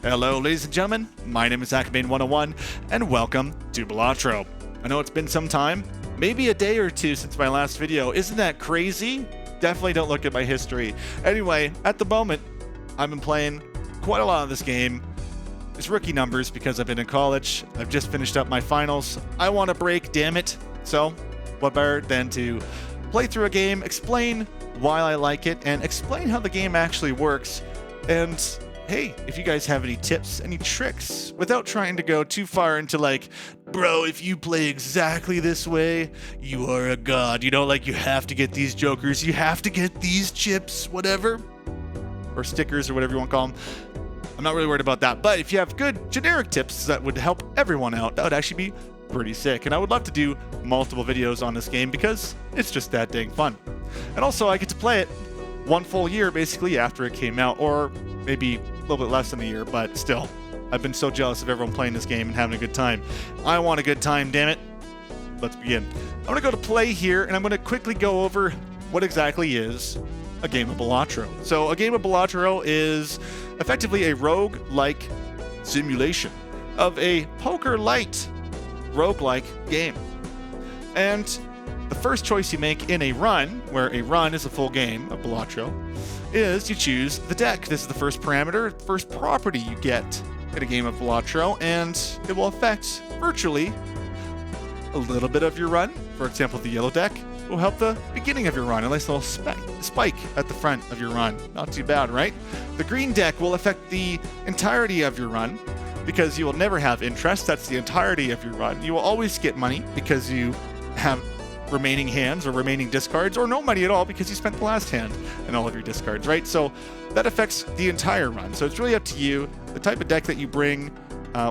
Hello, ladies and gentlemen. My name is Acmane101, and welcome to Balatro. I know it's been some time, maybe a day or two since my last video. Isn't that crazy? Definitely don't look at my history. Anyway, at the moment, I've been playing quite a lot of this game. It's rookie numbers because I've been in college. I've just finished up my finals. I want a break, damn it. So, what better than to play through a game, explain why I like it, and explain how the game actually works. And hey, if you guys have any tips, any tricks, without trying to go too far into like, bro, if you play exactly this way, you are a god. You know, like you have to get these jokers, you have to get these chips, whatever, or stickers or whatever you want to call them. I'm not really worried about that, but if you have good generic tips that would help everyone out, that would actually be pretty sick. And I would love to do multiple videos on this game because it's just that dang fun. And also I get to play it one full year basically after it came out, or maybe a little bit less than a year, but still, I've been so jealous of everyone playing this game and having a good time. I want a good time, damn it. Let's begin. I'm going to go to play here, and I'm going to quickly go over what exactly is a game of Balatro. So a game of Balatro is effectively a rogue-like simulation of a poker-light rogue-like game. And the first choice you make in a run, where a run is a full game of Balatro, is you choose the deck. This is the first parameter, first property you get in a game of Balatro, and it will affect virtually a little bit of your run. For example, the yellow deck will help the beginning of your run, a nice little spike at the front of your run. Not too bad, right? The green deck will affect the entirety of your run, because you will never have interest. That's the entirety of your run. You will always get money because you have remaining hands or remaining discards, or no money at all because you spent the last hand and all of your discards, right? So that affects the entire run. So it's really up to you, the type of deck that you bring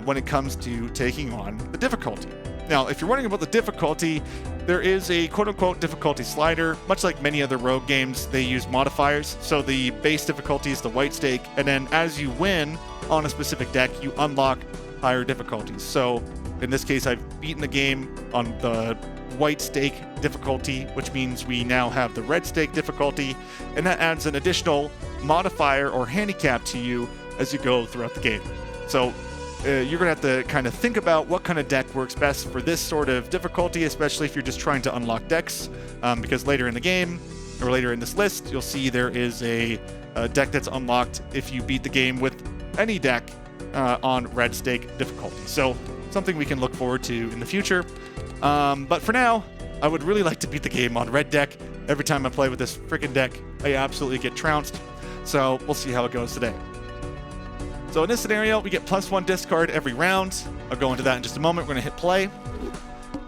when it comes to taking on the difficulty. Now, if you're wondering about the difficulty, there is a quote-unquote difficulty slider. Much like many other rogue games, they use modifiers. So the base difficulty is the white stake, and then as you win on a specific deck, you unlock higher difficulties. So in this case, I've beaten the game on the white stake difficulty, which means we now have the red stake difficulty, and that adds an additional modifier or handicap to you as you go throughout the game. So you're gonna have to kind of think about what kind of deck works best for this sort of difficulty, especially if you're just trying to unlock decks, because later in the game, or later in this list, you'll see there is a deck that's unlocked if you beat the game with any deck on red stake difficulty. So something we can look forward to in the future. But for now, I would really like to beat the game on red deck. Every time I play with this freaking deck, I absolutely get trounced. So we'll see how it goes today. So in this scenario, we get +1 discard every round. I'll go into that in just a moment. We're going to hit play.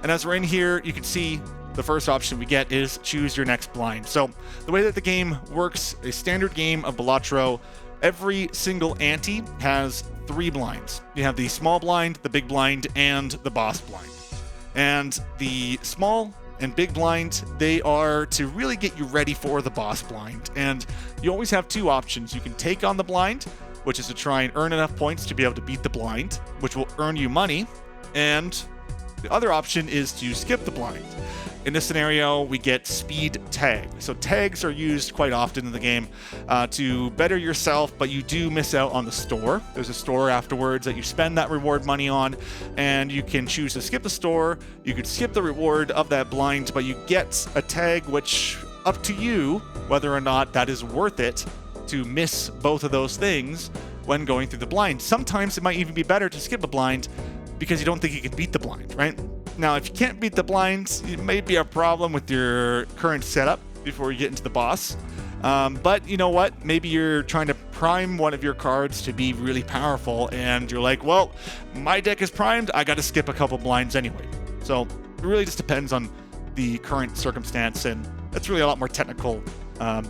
And as we're in here, you can see the first option we get is choose your next blind. So the way that the game works, a standard game of Balatro, every single ante has 3 blinds. You have the small blind, the big blind, and the boss blind. And the small and big blind, they are to really get you ready for the boss blind. And you always have 2 options. You can take on the blind, which is to try and earn enough points to be able to beat the blind, which will earn you money. And the other option is to skip the blind. In this scenario, we get speed tag. So tags are used quite often in the game to better yourself, but you do miss out on the store. There's a store afterwards that you spend that reward money on, and you can choose to skip the store. You could skip the reward of that blind, but you get a tag, which up to you whether or not that is worth it to miss both of those things when going through the blind. Sometimes it might even be better to skip a blind because you don't think you can beat the blind, right? Now, if you can't beat the blinds, it may be a problem with your current setup before you get into the boss. But you know what? Maybe you're trying to prime one of your cards to be really powerful, and you're like, well, my deck is primed, I gotta skip a couple blinds anyway. So it really just depends on the current circumstance, and it's really a lot more technical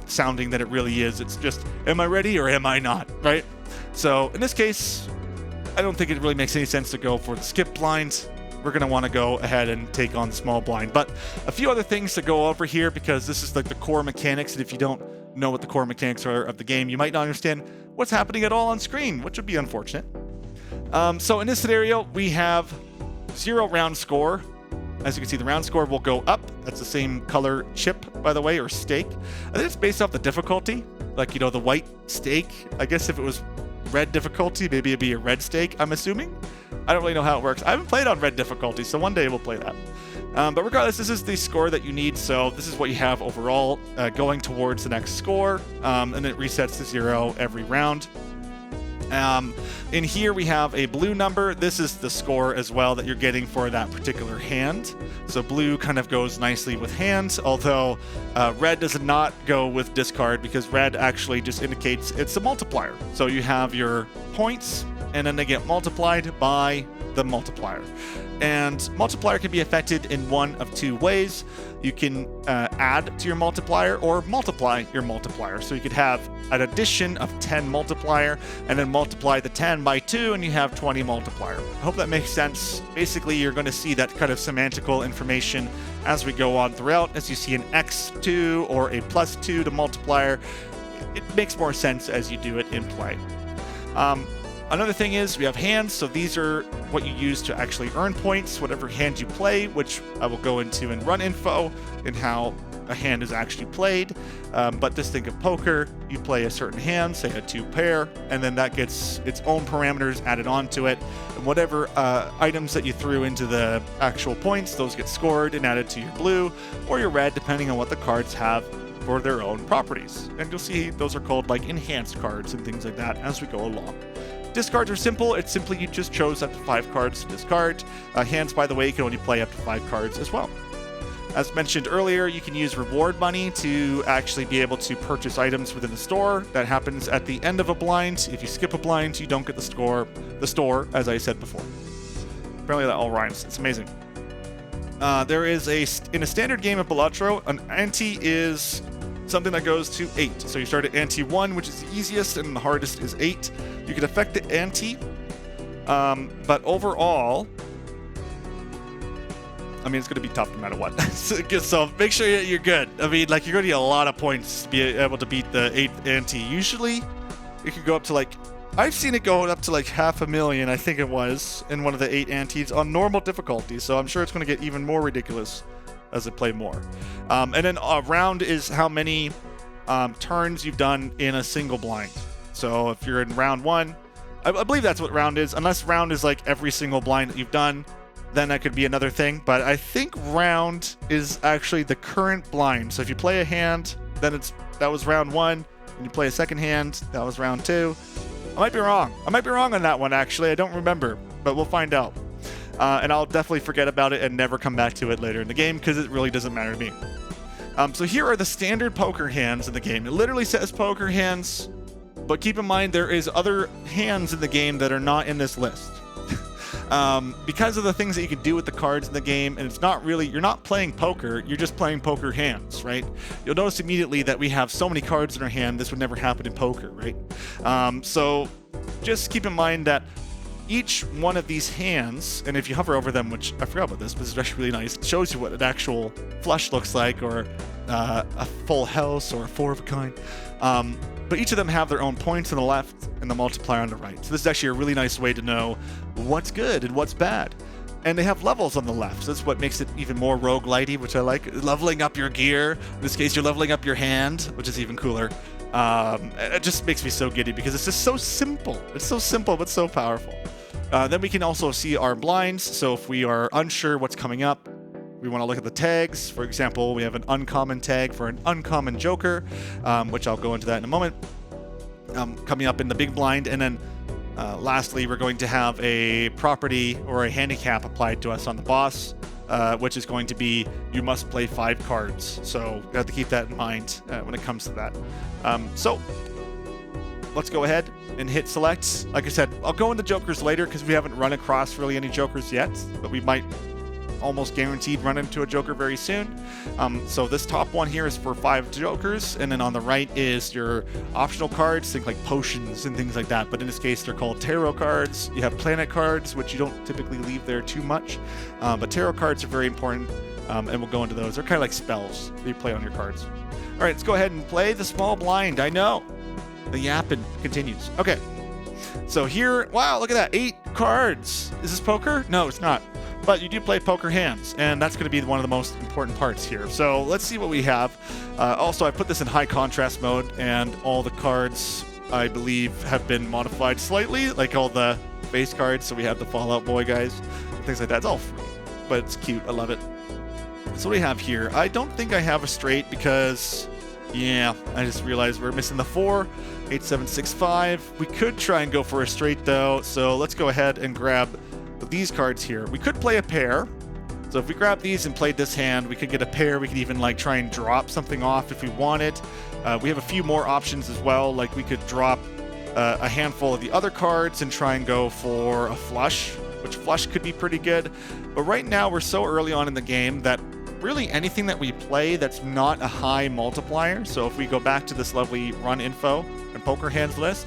sounding than it really is. It's just, am I ready or am I not, right? So in this case, I don't think it really makes any sense to go for the skip blinds. We're going to want to go ahead and take on the small blind. But a few other things to go over here, because this is like the core mechanics, and if you don't know what the core mechanics are of the game, you might not understand what's happening at all on screen, which would be unfortunate. So in this scenario, we have 0 round score. As you can see, the round score will go up. That's the same color chip, by the way, or stake. I think it's based off the difficulty. Like, you know, the white stake, I guess if it was red difficulty, maybe it'd be a red stake, I'm assuming. I don't really know how it works. I haven't played on red difficulty, so one day we'll play that. But regardless, this is the score that you need, so this is what you have overall going towards the next score, and it resets to 0 every round. In here we have a blue number. This is the score as well that you're getting for that particular hand. So blue kind of goes nicely with hands, although red does not go with discard because red actually just indicates it's a multiplier. So you have your points and then they get multiplied by the multiplier. And multiplier can be affected in one of two ways. You can add to your multiplier or multiply your multiplier. So you could have an addition of 10 multiplier and then multiply the 10 by 2 and you have 20 multiplier. I hope that makes sense. Basically, you're going to see that kind of semantical information as we go on throughout. As you see an x2 or a +2 to multiplier, it makes more sense as you do it in play. Another thing is we have hands, so these are what you use to actually earn points, whatever hand you play, which I will go into in run info and how a hand is actually played. But just think of poker, you play a certain hand, say a 2 pair, and then that gets its own parameters added onto it. And whatever items that you threw into the actual points, those get scored and added to your blue or your red, depending on what the cards have for their own properties. And you'll see those are called like enhanced cards and things like that as we go along. Discards are simple. It's simply you just chose up to 5 cards to discard. Hands, by the way, you can only play up to 5 cards as well. As mentioned earlier, you can use reward money to actually be able to purchase items within the store. That happens at the end of a blind. If you skip a blind, you don't get the store, as I said before. Apparently that all rhymes. It's amazing. There is in a standard game of Balatro, an ante is something that goes to 8. So you start at ante 1, which is the easiest, and the hardest is 8. You can affect the ante, but overall, I mean, it's going to be tough no matter what. So make sure you're good. I mean, like, you're going to need a lot of points to be able to beat the 8th ante. Usually, it can go up to, like, I've seen it go up to, like, 500,000, I think it was, in one of the 8 antes on normal difficulty. So I'm sure it's going to get even more ridiculous as I play more. And then a round is how many turns you've done in a single blind. So if you're in round 1, I believe that's what round is. Unless round is like every single blind that you've done, then that could be another thing. But I think round is actually the current blind. So if you play a hand, then that was round 1. And you play a second hand, that was round 2. I might be wrong. I might be wrong on that one, actually. I don't remember, but we'll find out. And I'll definitely forget about it and never come back to it later in the game because it really doesn't matter to me. So here are the standard poker hands in the game. It literally says poker hands, but keep in mind there is other hands in the game that are not in this list. Because of the things that you can do with the cards in the game, and it's not really, you're not playing poker, you're just playing poker hands, right? You'll notice immediately that we have so many cards in our hand, this would never happen in poker, right? So just keep in mind that each one of these hands, and if you hover over them, which I forgot about this, but this is actually really nice, it shows you what an actual flush looks like, or a full house, or a 4 of a kind. But each of them have their own points on the left and the multiplier on the right. So this is actually a really nice way to know what's good and what's bad. And they have levels on the left. So that's what makes it even more roguelite-y, which I like. Leveling up your gear. In this case, you're leveling up your hand, which is even cooler. It just makes me so giddy because it's just so simple. It's so simple, but so powerful. Then we can also see our blinds. So if we are unsure what's coming up, we want to look at the tags. For example, we have an uncommon tag for an uncommon joker, which I'll go into that in a moment, coming up in the big blind. And then lastly, we're going to have a property or a handicap applied to us on the boss, which is going to be you must play 5 cards. So you have to keep that in mind when it comes to that. So let's go ahead and hit select. Like I said, I'll go into jokers later because we haven't run across really any jokers yet, but we might almost guaranteed run into a joker very soon. So this top one here is for 5 jokers, and then on the right is your optional cards, think like potions and things like that, but in this case they're called tarot cards. You have planet cards, which you don't typically leave there too much, but tarot cards are very important, and we'll go into those. They're kind of like spells that you play on your cards. All right, let's go ahead and play the small blind. I know the yapping continues. Okay, so here, wow, look at that, 8 cards. Is this poker? No, it's not. But you do play poker hands, and that's going to be one of the most important parts here. So let's see what we have. Also, I put this in high contrast mode, and all the cards I believe, have been modified slightly, like all the base cards. So we have the Fallout Boy guys, things like that. It's all free, but it's cute. I love it. So what do we have here? I don't think I have a straight because, yeah, I just realized we're missing the 4. 8, 7, 6, 5. We could try and go for a straight though. So let's go ahead and grab these cards here. We could play a pair. So if we grab these and played this hand, we could get a pair. We could even like try and drop something off if we wanted. We have a few more options as well. Like we could drop a handful of the other cards and try and go for a flush, which flush could be pretty good. But right now we're so early on in the game that really anything that we play that's not a high multiplier. So if we go back to this lovely run info and poker hands list,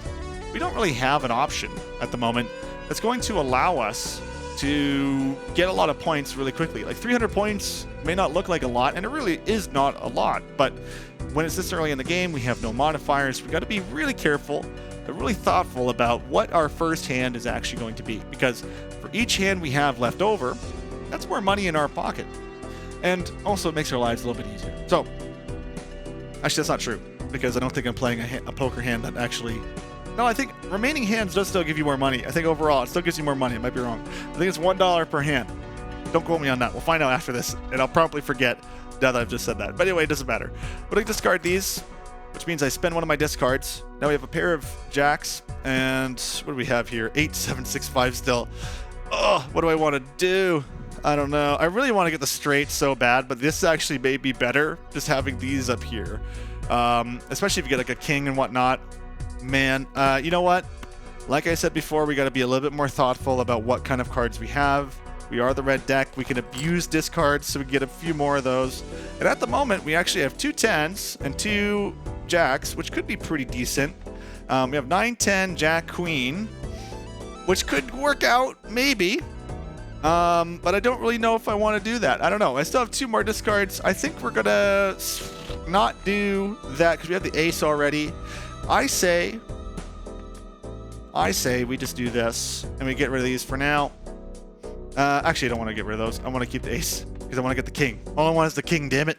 we don't really have an option at the moment that's going to allow us to get a lot of points really quickly. Like 300 points may not look like a lot, and it really is not a lot, but when it's this early in the game, we have no modifiers. We got to be really careful and really thoughtful about what our first hand is actually going to be, because for each hand we have left over, that's more money in our pocket. And also it makes our lives a little bit easier. So, actually that's not true, because I don't think I'm playing a poker hand that actually... No, I think remaining hands does still give you more money. I think overall it still gives you more money. I might be wrong. I think it's $1 per hand. Don't quote me on that. We'll find out after this, and I'll probably forget now that I've just said that. But anyway, it doesn't matter. But I discard these, which means I spend one of my discards. Now we have a pair of jacks, and what do we have here? 8, 7, 6, 5 still. Oh, what do I want to do? I don't know. I really want to get the straight so bad, but this actually may be better just having these up here. Especially if you get like a king and whatnot. Man, you know what? Like I said before, we got to be a little bit more thoughtful about what kind of cards we have. We are the red deck. We can abuse discards, so we can get a few more of those. And at the moment, we actually have 2 10s and 2 jacks, which could be pretty decent. We have 9, 10, jack, queen, which could work out, maybe. But I don't really know if I want to do that. I don't know. I still have 2 more discards. I think we're going to not do that because we have the ace already. I say we just do this and we get rid of these for now. Actually, I don't want to get rid of those. I want to keep the ace because I want to get the king. All I want is the king, damn it.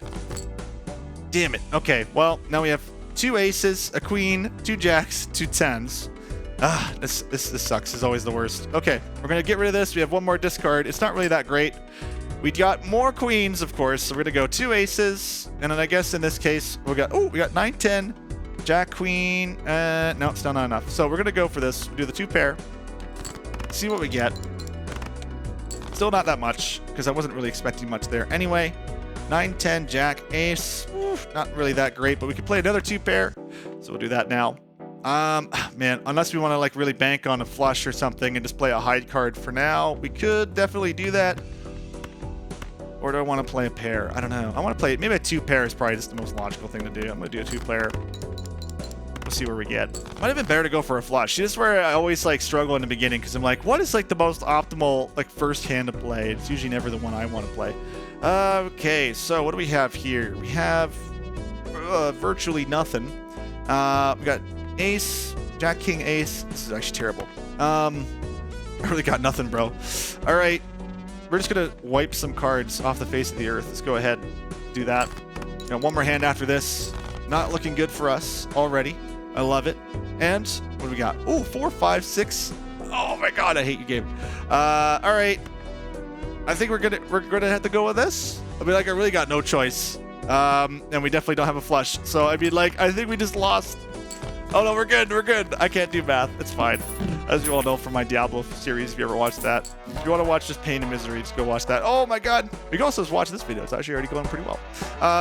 Damn it. Okay, well, now we have 2 aces, a queen, 2 jacks, 2 10s. This sucks. It's always the worst. Okay, we're going to get rid of this. We have 1 more discard. It's not really that great. We got more queens, of course, so we're going to go 2 aces. And then I guess in this case, we got 9, 10, jack, queen. No, it's still not enough. So we're going to go for this. We do the 2 pair. See what we get. Still not that much, because I wasn't really expecting much there. Anyway, 9, 10, jack, ace. Not really that great, but we can play another 2 pair. So we'll do that now. Man, unless we want to like really bank on a flush or something and just play a hide card for now, we could definitely do that. Or do I want to play a pair? I don't know. I want to play maybe a 2 pair is probably just the most logical thing to do. I'm going to do a 2 player. We'll see where we get. Might have been better to go for a flush. This is where I always like struggle in the beginning because I'm like, what is like the most optimal like first hand to play? It's usually never the one I want to play. Okay, so what do we have here? We have virtually nothing. We got ace, jack, king, ace. This is actually terrible. I really got nothing, bro. All right, we're just gonna wipe some cards off the face of the earth. Let's go ahead, do that. Got 1 more hand after this. Not looking good for us already. I love it. And what do we got? Oh, 4, 5, 6. Oh my God, I hate you, game. All right, I think we're gonna have to go with this. I mean, like, I really got no choice. And we definitely don't have a flush. So I mean, like, I think we just lost. Oh no, we're good. We're good. I can't do math. It's fine. As you all know from my Diablo series, if you ever watched that. If you want to watch just pain and misery, just go watch that. Oh my God. You can also just watch this video. It's actually already going pretty well.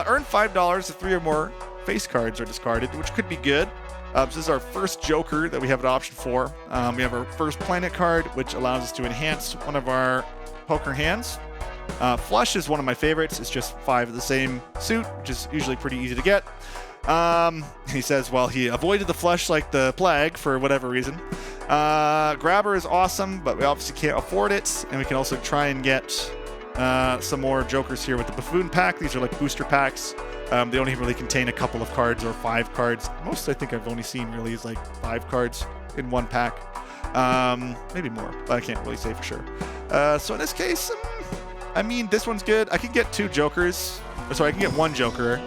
Earn $5 if 3 or more face cards are discarded, which could be good. This is our first Joker that we have an option for. We have our first planet card, which allows us to enhance one of our poker hands. Flush is one of my favorites. It's just 5 of the same suit, which is usually pretty easy to get. He says, well, he avoided the flush like the plague for whatever reason. Grabber is awesome, but we obviously can't afford it. And we can also try and get some more Jokers here with the Buffoon pack. These are like booster packs. They only really contain a couple of cards or 5 cards. Most I think I've only seen really is like 5 cards in 1 pack. Maybe more, but I can't really say for sure. So in this case, I mean, this one's good. I can get 2 Jokers. Sorry, I can get 1 Joker.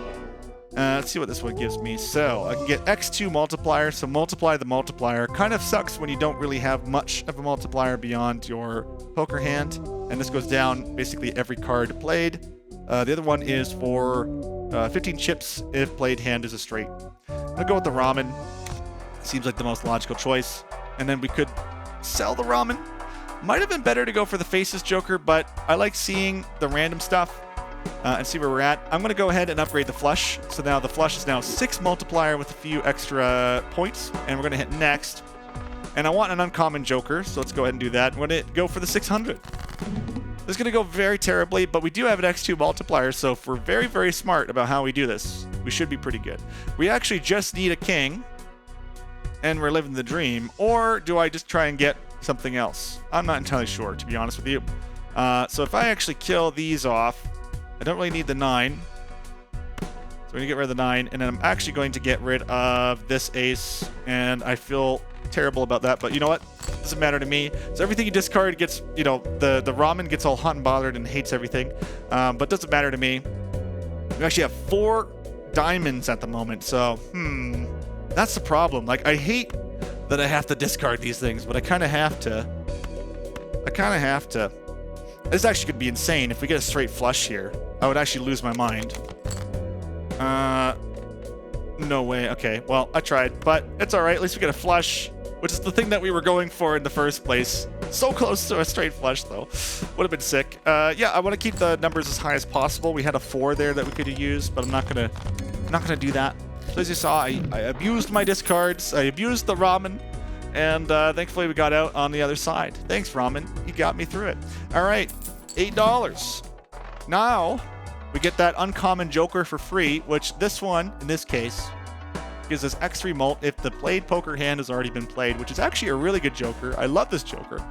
Let's see what this one gives me. So I can get x2 multiplier, so multiply the multiplier. Kind of sucks when you don't really have much of a multiplier beyond your poker hand. And this goes down basically every card played. The other one is for 15 chips if played hand is a straight. I'm gonna go with the ramen. Seems like the most logical choice. And then we could sell the ramen. Might have been better to go for the faces joker, but I like seeing the random stuff. And see where we're at. I'm going to go ahead and upgrade the flush. So now the flush is now 6 multiplier with a few extra points. And we're going to hit next. And I want an uncommon joker, so let's go ahead and do that. I'm going to go for the 600. This is going to go very terribly, but we do have an x2 multiplier, so if we're very, very smart about how we do this, we should be pretty good. We actually just need a king, and we're living the dream. Or do I just try and get something else? I'm not entirely sure, to be honest with you. So if I actually kill these off, I don't really need the 9. So we're going to get rid of the 9, and then I'm actually going to get rid of this ace, and I feel terrible about that, but you know what? Doesn't matter to me. So everything you discard gets, you know, the ramen gets all hot and bothered and hates everything, but doesn't matter to me. We actually have 4 diamonds at the moment, so, that's the problem. Like, I hate that I have to discard these things, but I kind of have to. This actually could be insane. If we get a straight flush here, I would actually lose my mind. No way. Okay, well, I tried, but it's all right. At least we get a flush, which is the thing that we were going for in the first place. So close to a straight flush, though. Would have been sick. Yeah, I want to keep the numbers as high as possible. We had a 4 there that we could have used, but I'm not gonna do that. So as you saw, I abused my discards. I abused the ramen. And thankfully we got out on the other side. Thanks, ramen. You got me through it. All right, $8. Now we get that uncommon joker for free, which this one, in this case, gives us x3 mult if the played poker hand has already been played, which is actually a really good joker. I love this joker.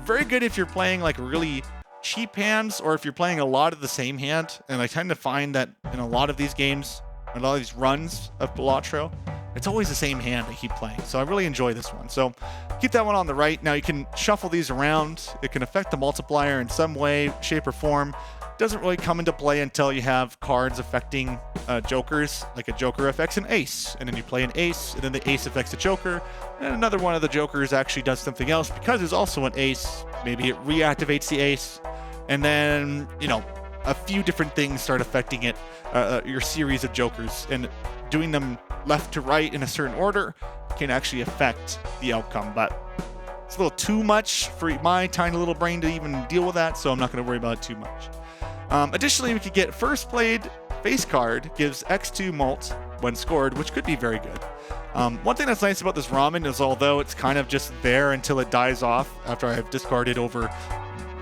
Very good if you're playing like really cheap hands or if you're playing a lot of the same hand. And I tend to find that in a lot of these games, a lot of these runs of Balatro, it's always the same hand I keep playing. So I really enjoy this one. So keep that one on the right. Now you can shuffle these around. It can affect the multiplier in some way, shape, or form. Doesn't really come into play until you have cards affecting jokers, like a joker affects an ace, and then you play an ace, and then the ace affects a joker, and another one of the jokers actually does something else because there's also an ace. Maybe it reactivates the ace, and then, you know, a few different things start affecting it, your series of jokers, and doing them left to right in a certain order can actually affect the outcome, but it's a little too much for my tiny little brain to even deal with that, so I'm not going to worry about it too much. Additionally, we could get first played face card gives x2 mult when scored, which could be very good. One thing that's nice about this ramen is although it's kind of just there until it dies off after I've discarded over,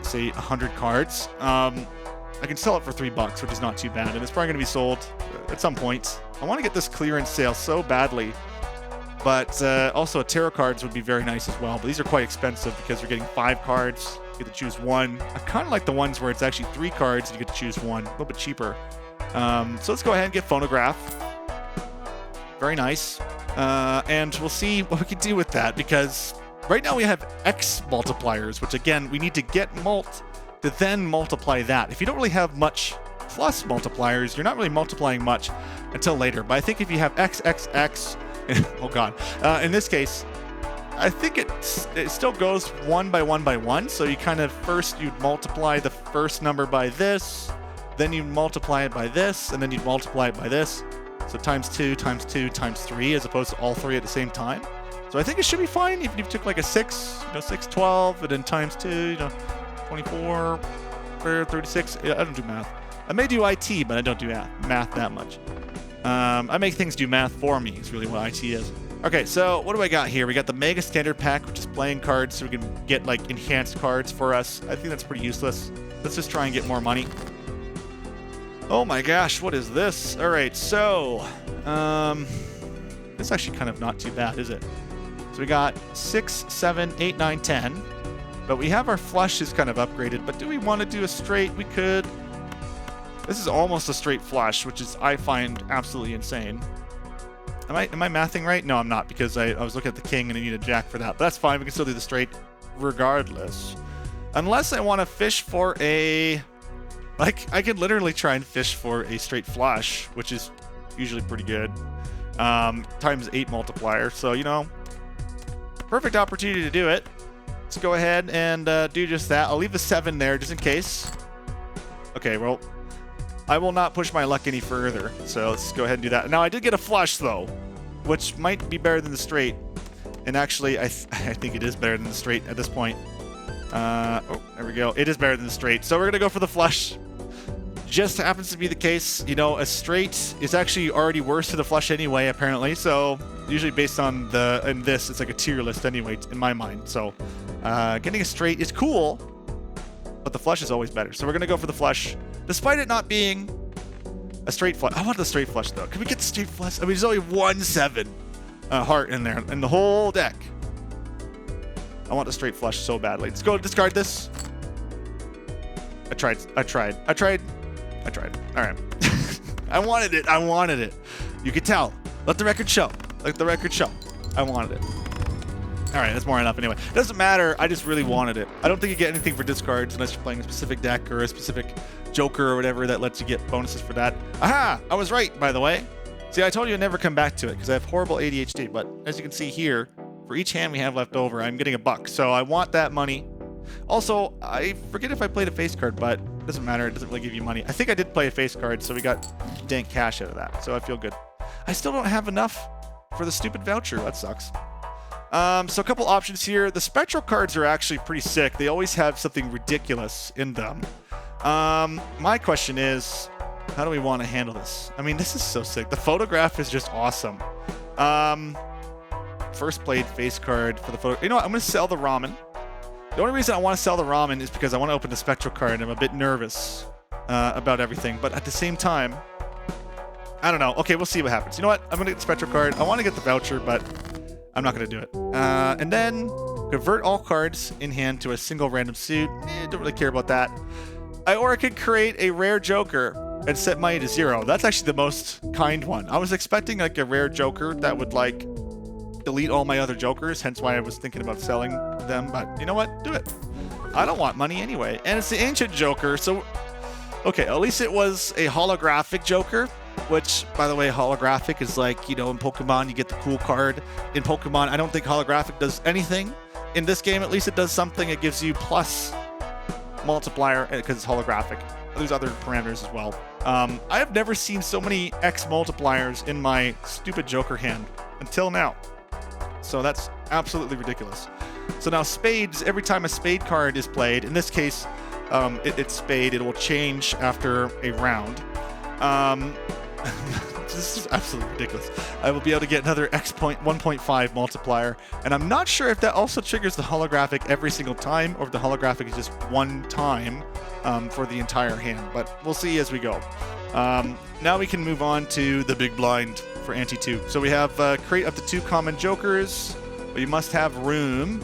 say, 100 cards, I can sell it for $3, which is not too bad, and it's probably going to be sold at some point. I want to get this clearance sale so badly, but also tarot cards would be very nice as well, but these are quite expensive because you're getting 5 cards. You get to choose one. I kind of like the ones where it's actually 3 cards and you get to choose one. A little bit cheaper. So let's go ahead and get phonograph. Very nice. And we'll see what we can do with that because right now we have X multipliers, which again, we need to get mult to then multiply that. If you don't really have much plus multipliers, you're not really multiplying much until later. But I think if you have X, X, X, oh God, in this case, I think it still goes 1 by 1 by 1. So you kind of first you'd multiply the first number by this, then you multiply it by this, and then you'd multiply it by this. So times 2, times 2, times 3, as opposed to all 3 at the same time. So I think it should be fine even if you took like a 6, 6, 12, and then times 2, 24, 36. I don't do math. I may do IT, but I don't do math that much. I make things do math for me, is really what IT is. Okay, so what do I got here? We got the Mega Standard Pack, which is playing cards, so we can get like enhanced cards for us. I think that's pretty useless. Let's just try and get more money. Oh my gosh, what is this? All right, so this is actually kind of not too bad, is it? So we got 6, 7, 8, 9, 10. But we have our flushes kind of upgraded. But do we want to do a straight? We could. This is almost a straight flush, which is I find absolutely insane. Am I mathing right? No, I'm not, because I was looking at the king and I need a jack for that. But that's fine. We can still do the straight regardless. Unless I want to fish for a... Like, I could literally try and fish for a straight flush, which is Usually pretty good. Times 8 multiplier. So, you know, perfect opportunity to do it. Let's go ahead and do just that. I'll leave the 7 there just in case. Okay, well, I will not push my luck any further. So let's go ahead and do that. Now, I did get a flush, though, which might be better than the straight. And actually, I think it is better than the straight at this point. Oh, there we go. It is better than the straight. So we're going to go for the flush. Just happens to be the case. You know, a straight is actually already worse than a flush anyway, apparently. So usually based on this, it's like a tier list anyway, in my mind. So getting a straight is cool, but the flush is always better. So we're going to go for the flush, despite it not being a straight flush. I want the straight flush, though. Can we get the straight flush? I mean, there's only 1 7 heart in there, in the whole deck. I want the straight flush so badly. Let's go discard this. I tried. All right. I wanted it. I wanted it. You could tell. Let the record show. Let the record show. I wanted it. All right, that's more than enough anyway. Doesn't matter. I just really wanted it. I don't think you get anything for discards unless you're playing a specific deck or a specific joker or whatever that lets you get bonuses for that. Aha! I was right, by the way. See, I told you I'd never come back to it because I have horrible ADHD. But as you can see here, for each hand we have left over, I'm getting $1. So I want that money. Also, I forget if I played a face card, but it doesn't matter. It doesn't really give you money. I think I did play a face card, so we got dank cash out of that. So I feel good. I still don't have enough for the stupid voucher. That sucks. So a couple options here. The spectral cards are actually pretty sick. They always have something ridiculous in them. My question is, how do we want to handle this? I mean, this is so sick. The photograph is just awesome. First played face card for the photo. You know what? I'm going to sell the ramen. The only reason I want to sell the ramen is because I want to open the spectral card and I'm a bit nervous about everything. But at the same time, I don't know. Okay, we'll see what happens. You know what? I'm going to get the spectral card. I want to get the voucher, but I'm not going to do it. And then convert all cards in hand to a single random suit. Don't really care about that. Or I could create a rare joker and set money to 0. That's actually the most kind one. I was expecting like a rare joker that would like delete all my other jokers, hence why I was thinking about selling them, but you know what? Do it. I don't want money anyway. And it's the ancient joker, so okay, at least it was a holographic joker, which, by the way, holographic is like, you know, in Pokemon, you get the cool card. In Pokemon, I don't think holographic does anything. In this game, at least it does something. It gives you plus multiplier because it's holographic. There's other parameters as well. I have never seen so many X multipliers in my stupid joker hand until now. So that's absolutely ridiculous. So now spades, every time a spade card is played, in this case, it's spade, it will change after a round. This is absolutely ridiculous. I will be able to get another X 1.5 multiplier, and I'm not sure if that also triggers the holographic every single time, or if the holographic is just one time for the entire hand, but we'll see as we go. Now we can move on to the big blind for Ante 2. So we have create up to 2 common jokers, but you must have room.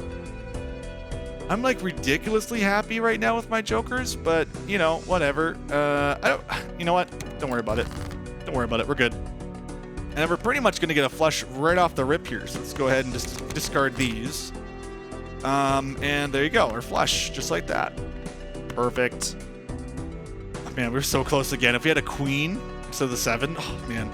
I'm like ridiculously happy right now with my jokers, but you know, whatever. You know what? Don't worry about it. Don't worry about it. We're good. And we're pretty much going to get a flush right off the rip here. So let's go ahead and just discard these. And there you go. Our flush, just like that. Perfect. Oh, man, we're so close again. If we had a queen instead of the 7, oh man.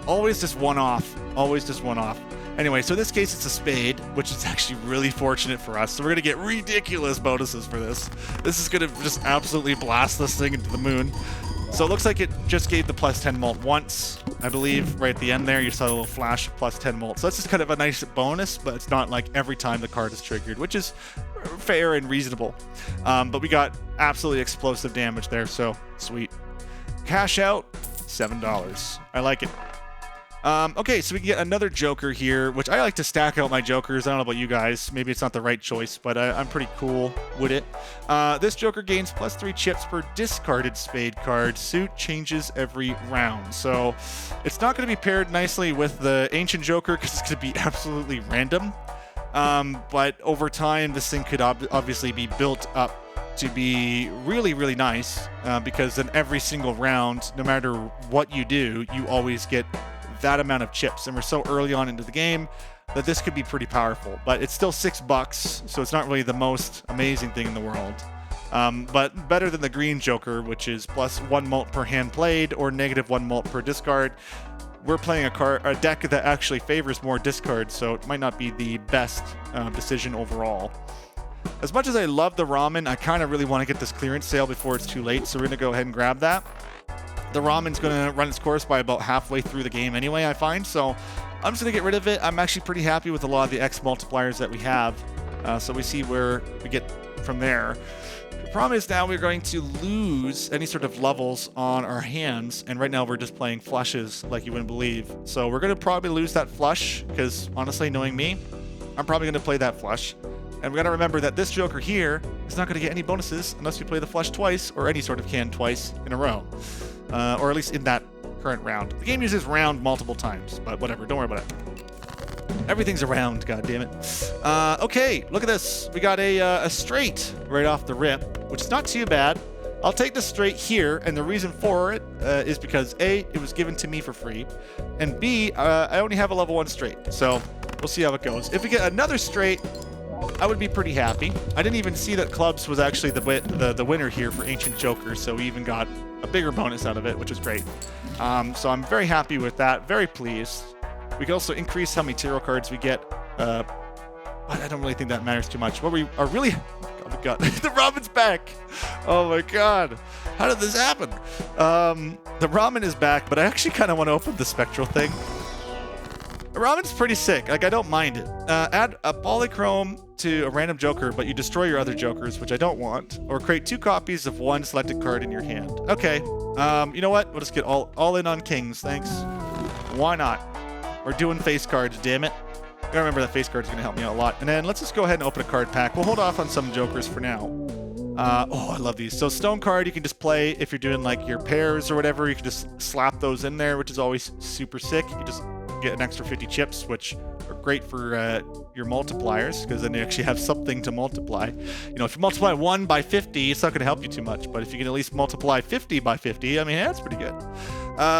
Always just one off. Always just one off. Anyway, so in this case, it's a spade, which is actually really fortunate for us. So we're going to get ridiculous bonuses for this. This is going to just absolutely blast this thing into the moon. So it looks like it just gave the plus 10 mult once, I believe. Right at the end there, you saw a little flash of plus 10 mult. So that's just kind of a nice bonus, but it's not like every time the card is triggered, which is fair and reasonable. But we got absolutely explosive damage there, so sweet. Cash out, $7. I like it. Okay, so we can get another joker here, which I like to stack out my jokers. I don't know about you guys. Maybe it's not the right choice, but I'm pretty cool with it. This joker gains plus 3 chips per discarded spade card. Suit changes every round. So it's not going to be paired nicely with the ancient joker because it's going to be absolutely random. But over time, this thing could obviously be built up to be really, really nice because in every single round, no matter what you do, you always get that amount of chips, and we're so early on into the game that this could be pretty powerful, but it's still $6, so it's not really the most amazing thing in the world, but better than the green joker, which is plus 1 mult per hand played or negative 1 mult per discard. we're playing a deck that actually favors more discards, so it might not be the best decision overall. As much as I love the ramen, I kind of really want to get this clearance sale before it's too late, so we're going to go ahead and grab that. The ramen's going to run its course by about halfway through the game anyway, I find, so I'm just going to get rid of it. I'm actually pretty happy with a lot of the X multipliers that we have, so we see where we get from there. The problem is now we're going to lose any sort of levels on our hands, and right now we're just playing flushes like you wouldn't believe. So we're going to probably lose that flush, because honestly, knowing me, I'm probably going to play that flush. And we got to remember that this joker here is not going to get any bonuses unless you play the flush twice or any sort of can twice in a row. Or at least in that current round. The game uses round multiple times, but whatever, don't worry about it. Everything's a round, goddammit. Okay, look at this. We got a straight right off the rip, which is not too bad. I'll take the straight here, and the reason for it is because A, it was given to me for free, and B, I only have a level 1 straight, so we'll see how it goes. If we get another straight, I would be pretty happy. I didn't even see that clubs was actually the winner here for Ancient Joker, so we even got a bigger bonus out of it, which is great. So I'm very happy with that, very pleased. We can also increase how many tarot cards we get, but I don't really think that matters too much. What we are really... Oh my god, the ramen's back! Oh my god, how did this happen? The ramen is back, but I actually kind of want to open the spectral thing. The ramen's pretty sick, like I don't mind it. Add a polychrome to a random joker, but you destroy your other jokers, which I don't want. Or create 2 copies of one selected card in your hand. Okay, you know what? We'll just get all in on kings, thanks. Why not? We're doing face cards, damn it. I gotta remember that face card's gonna help me out a lot. And then let's just go ahead and open a card pack. We'll hold off on some jokers for now. Oh, I love these. So stone card you can just play if you're doing like your pairs or whatever. You can just slap those in there, which is always super sick. You just get an extra 50 chips, which are great for your multipliers, because then you actually have something to multiply. You know, if you multiply 1 by 50, it's not going to help you too much, but if you can at least multiply 50 by 50, I mean, that's pretty good.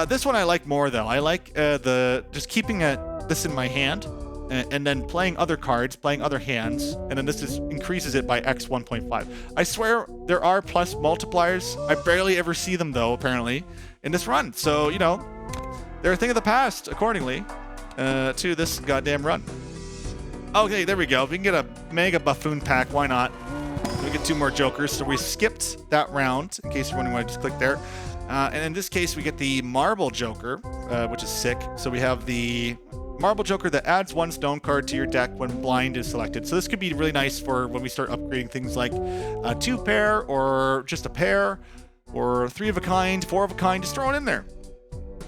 This one I like more, though. I like just keeping this in my hand, and then playing other cards, playing other hands, and then this just increases it by x 1.5. I swear there are plus multipliers. I barely ever see them, though, apparently, in this run. So, you know, they're a thing of the past, accordingly, to this goddamn run. Okay, there we go. We can get a mega buffoon pack. Why not? We get 2 more jokers. So we skipped that round, in case you're wondering why I just clicked there. And in this case, we get the marble joker, which is sick. So we have the marble joker that adds 1 stone card to your deck when blind is selected. So this could be really nice for when we start upgrading things like a 2 pair, or just a pair, or 3 of a kind, 4 of a kind. Just throw it in there.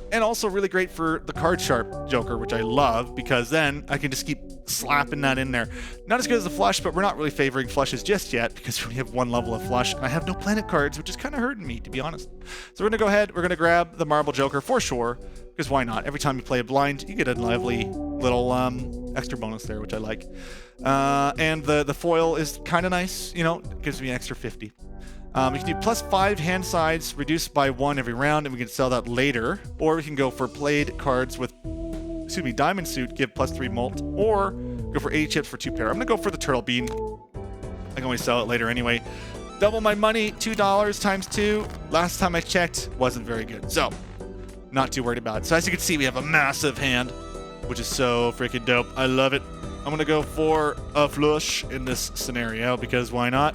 And also really great for the card sharp joker, which I love, because then I can just keep slapping that in there. Not as good as the flush, but we're not really favoring flushes just yet, because we only have 1 level of flush, and I have no planet cards, which is kind of hurting me, to be honest. So we're going to go ahead, we're going to grab the marble joker for sure, because why not? Every time you play a blind, you get a lively little extra bonus there, which I like. And the foil is kind of nice, you know, it gives me an extra 50. We can do plus 5 hand sides, reduced by 1 every round, and we can sell that later. Or we can go for played cards with, diamond suit, give plus 3 molt, or go for 80 chips for 2 pair. I'm going to go for the turtle bean. I can always sell it later anyway. Double my money, $2 times 2. Last time I checked, wasn't very good. So, not too worried about it. So as you can see, we have a massive hand, which is so freaking dope. I love it. I'm going to go for a flush in this scenario, because why not?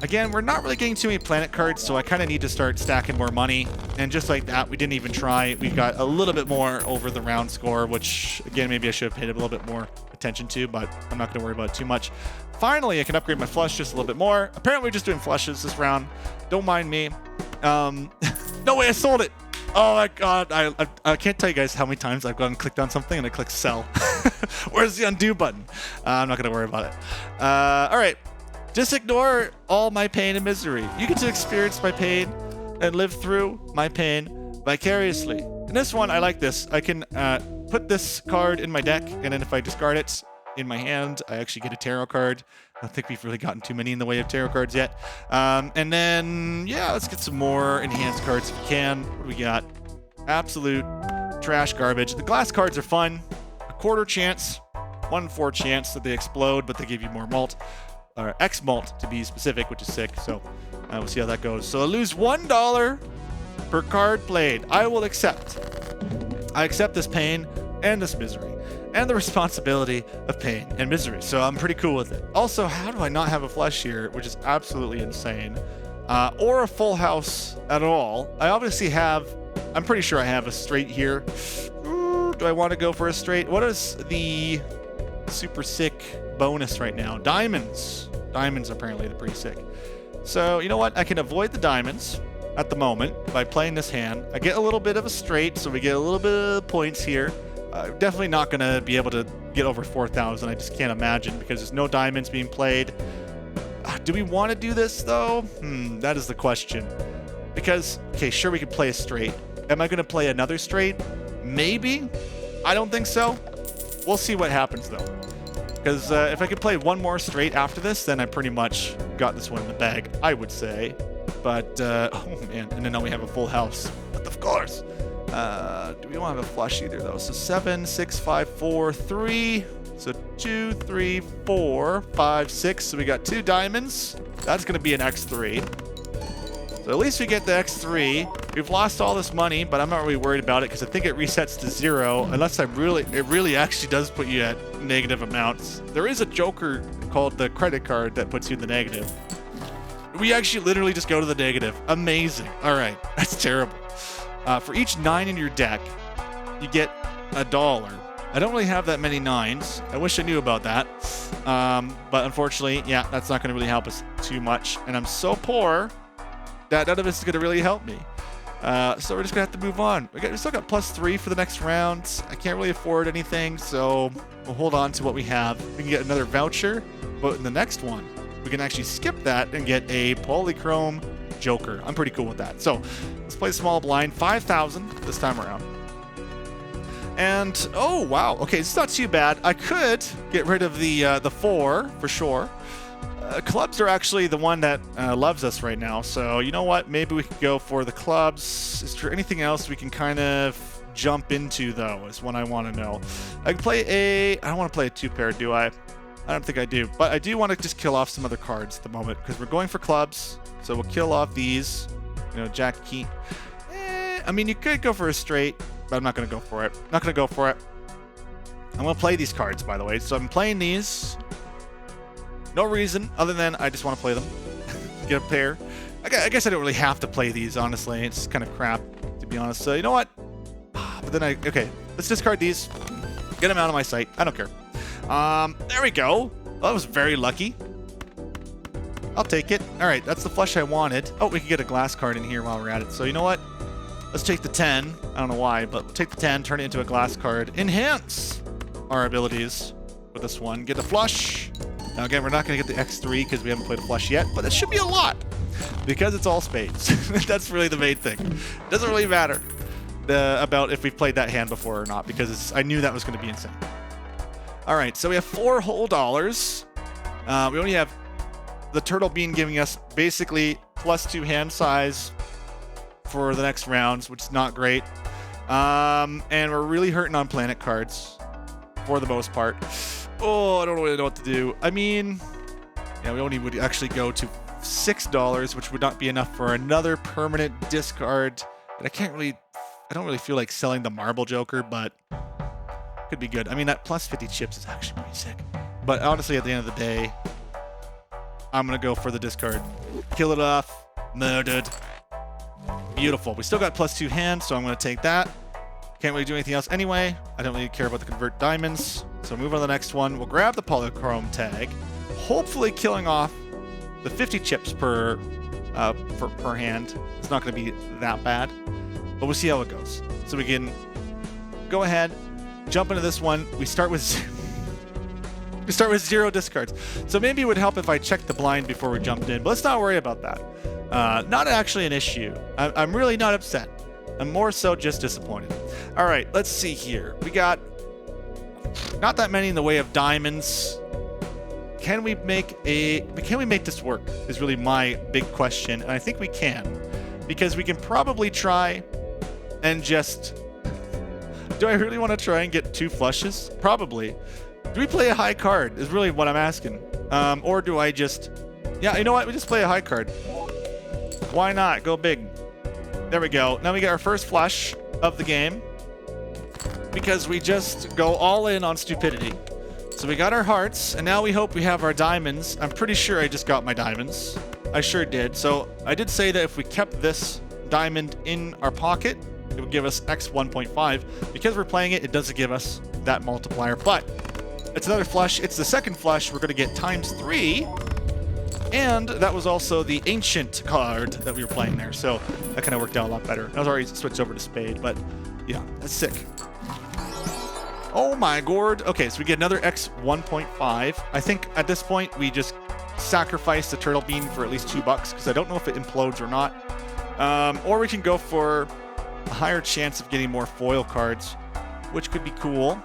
Again, we're not really getting too many planet cards, so I kind of need to start stacking more money. And just like that, we didn't even try. We got a little bit more over the round score, which, again, maybe I should have paid a little bit more attention to, but I'm not going to worry about it too much. Finally, I can upgrade my flush just a little bit more. Apparently, we're just doing flushes this round. Don't mind me. No way, I sold it. Oh my god, I can't tell you guys how many times I've gone and clicked on something and I click sell. Where's the undo button? I'm not going to worry about it. All right. Just ignore all my pain and misery. You get to experience my pain and live through my pain vicariously. In this one, I like this. I can put this card in my deck, and then if I discard it in my hand, I actually get a tarot card. I don't think we've really gotten too many in the way of tarot cards yet. And then, yeah, let's get some more enhanced cards if we can. What do we got? Absolute trash garbage. The glass cards are fun. A quarter chance, 1 in 4 chance that they explode, but they give you more malt. Or X malt to be specific, which is sick. So we'll see how that goes. So I lose $1 per card played. I will accept. I accept this pain and this misery and the responsibility of pain and misery. So I'm pretty cool with it. Also, how do I not have a flush here, which is absolutely insane, or a full house at all? I obviously have, I'm pretty sure I have a straight here. Do I want to go for a straight? What is the super sick bonus right now? Diamonds. Diamonds apparently are pretty sick. So you know what? I can avoid the diamonds at the moment by playing this hand. I get a little bit of a straight, so we get a little bit of points here. Definitely not going to be able to get over 4,000. I just can't imagine because there's no diamonds being played. Do we want to do this though? That is the question. Because, okay, sure, we can play a straight. Am I going to play another straight? Maybe. I don't think so. We'll see what happens though. Because if I could play one more straight after this, then I pretty much got this one in the bag, I would say. But, oh man, and then now we have a full house. But of course. Do we don't have a flush either though? So 7, 6, 5, 4, 3. So 2, 3, 4, 5, 6. So we got 2 diamonds. That's going to be an X3. So at least we get the X3. We've lost all this money, but I'm not really worried about it because I think it resets to 0. Unless it really actually does put you at negative amounts. There is a joker called the credit card that puts you in the negative. We actually literally just go to the negative. Amazing. All right. That's terrible. For each 9 in your deck, you get $1. I don't really have that many 9s. I wish I knew about that. But unfortunately, yeah, that's not going to really help us too much. And I'm so poor that none of this is going to really help me. So we're just going to have to move on. We still got +3 for the next round. I can't really afford anything, so we'll hold on to what we have. We can get another voucher, but in the next one, we can actually skip that and get a polychrome joker. I'm pretty cool with that. So let's play small blind, 5,000 this time around. And oh wow, okay, it's not too bad. I could get rid of the 4 for sure. Clubs are actually the one that loves us right now. So you know what? Maybe we could go for the clubs. Is there anything else we can kind of jump into though? Is what I want to know. I can play a. I don't want to play a 2-pair, do I? I don't think I do. But I do want to just kill off some other cards at the moment because we're going for clubs. So we'll kill off these. You know, Jack King. I mean, you could go for a straight, but I'm not going to go for it. Not going to go for it. I'm going to play these cards, by the way. So I'm playing these. No reason other than I just want to play them. Get a pair. I guess I don't really have to play these, honestly. It's kind of crap, to be honest. So you know what? But then okay, let's discard these. Get them out of my sight. I don't care. There we go. Well, that was very lucky. I'll take it. All right, that's the flush I wanted. Oh, we can get a glass card in here while we're at it. So you know what? Let's take the 10. I don't know why, but we'll take the 10, turn it into a glass card. Enhance our abilities with this one. Get a flush. Now again, we're not going to get the X3 because we haven't played a flush yet, but it should be a lot because it's all spades. That's really the main thing. It doesn't really matter about if we've played that hand before or not because I knew that was going to be insane. All right, so we have 4 whole dollars. We only have the turtle bean giving us basically +2 hand size for the next rounds, which is not great. And we're really hurting on planet cards for the most part. Oh, I don't really know what to do. I mean, yeah, we only would actually go to $6, which would not be enough for another permanent discard. But I don't really feel like selling the marble joker, but could be good. I mean, that +50 chips is actually pretty sick. But honestly, at the end of the day, I'm going to go for the discard. Kill it off. Murdered. Beautiful. We still got +2 hands, so I'm going to take that. Can't really do anything else anyway. I don't really care about the convert diamonds. So move on to the next one. We'll grab the polychrome tag. Hopefully killing off the 50 chips per hand. It's not going to be that bad. But we'll see how it goes. So we can go ahead, jump into this one. We start with 0 discards. So maybe it would help if I checked the blind before we jumped in. But let's not worry about that. Not actually an issue. I'm really not upset. I'm more so just disappointed. All right, let's see here. We got not that many in the way of diamonds. Can we make this work is really my big question. And I think we can, because we can probably try and just, do I really want to try and get 2 flushes? Probably. Do we play a high card is really what I'm asking. Or do I just, yeah, you know what? We just play a high card. Why not? Go big. There we go. Now we get our first flush of the game. because we just go all in on stupidity. So we got our hearts, and now we hope we have our diamonds. I'm pretty sure I just got my diamonds. I sure did. So I did say that if we kept this diamond in our pocket, it would give us X 1.5. Because we're playing it, it doesn't give us that multiplier. But it's another flush. It's the second flush. We're going to get ×3. And that was also the ancient card that we were playing there. So that kind of worked out a lot better. I was already switched over to spade, but yeah, that's sick. Oh my gourd. Okay, so we get another X 1.5. I think at this point we just sacrifice the turtle bean for at least $2 because I don't know if it implodes or not. Or we can go for a higher chance of getting more foil cards, which could be cool.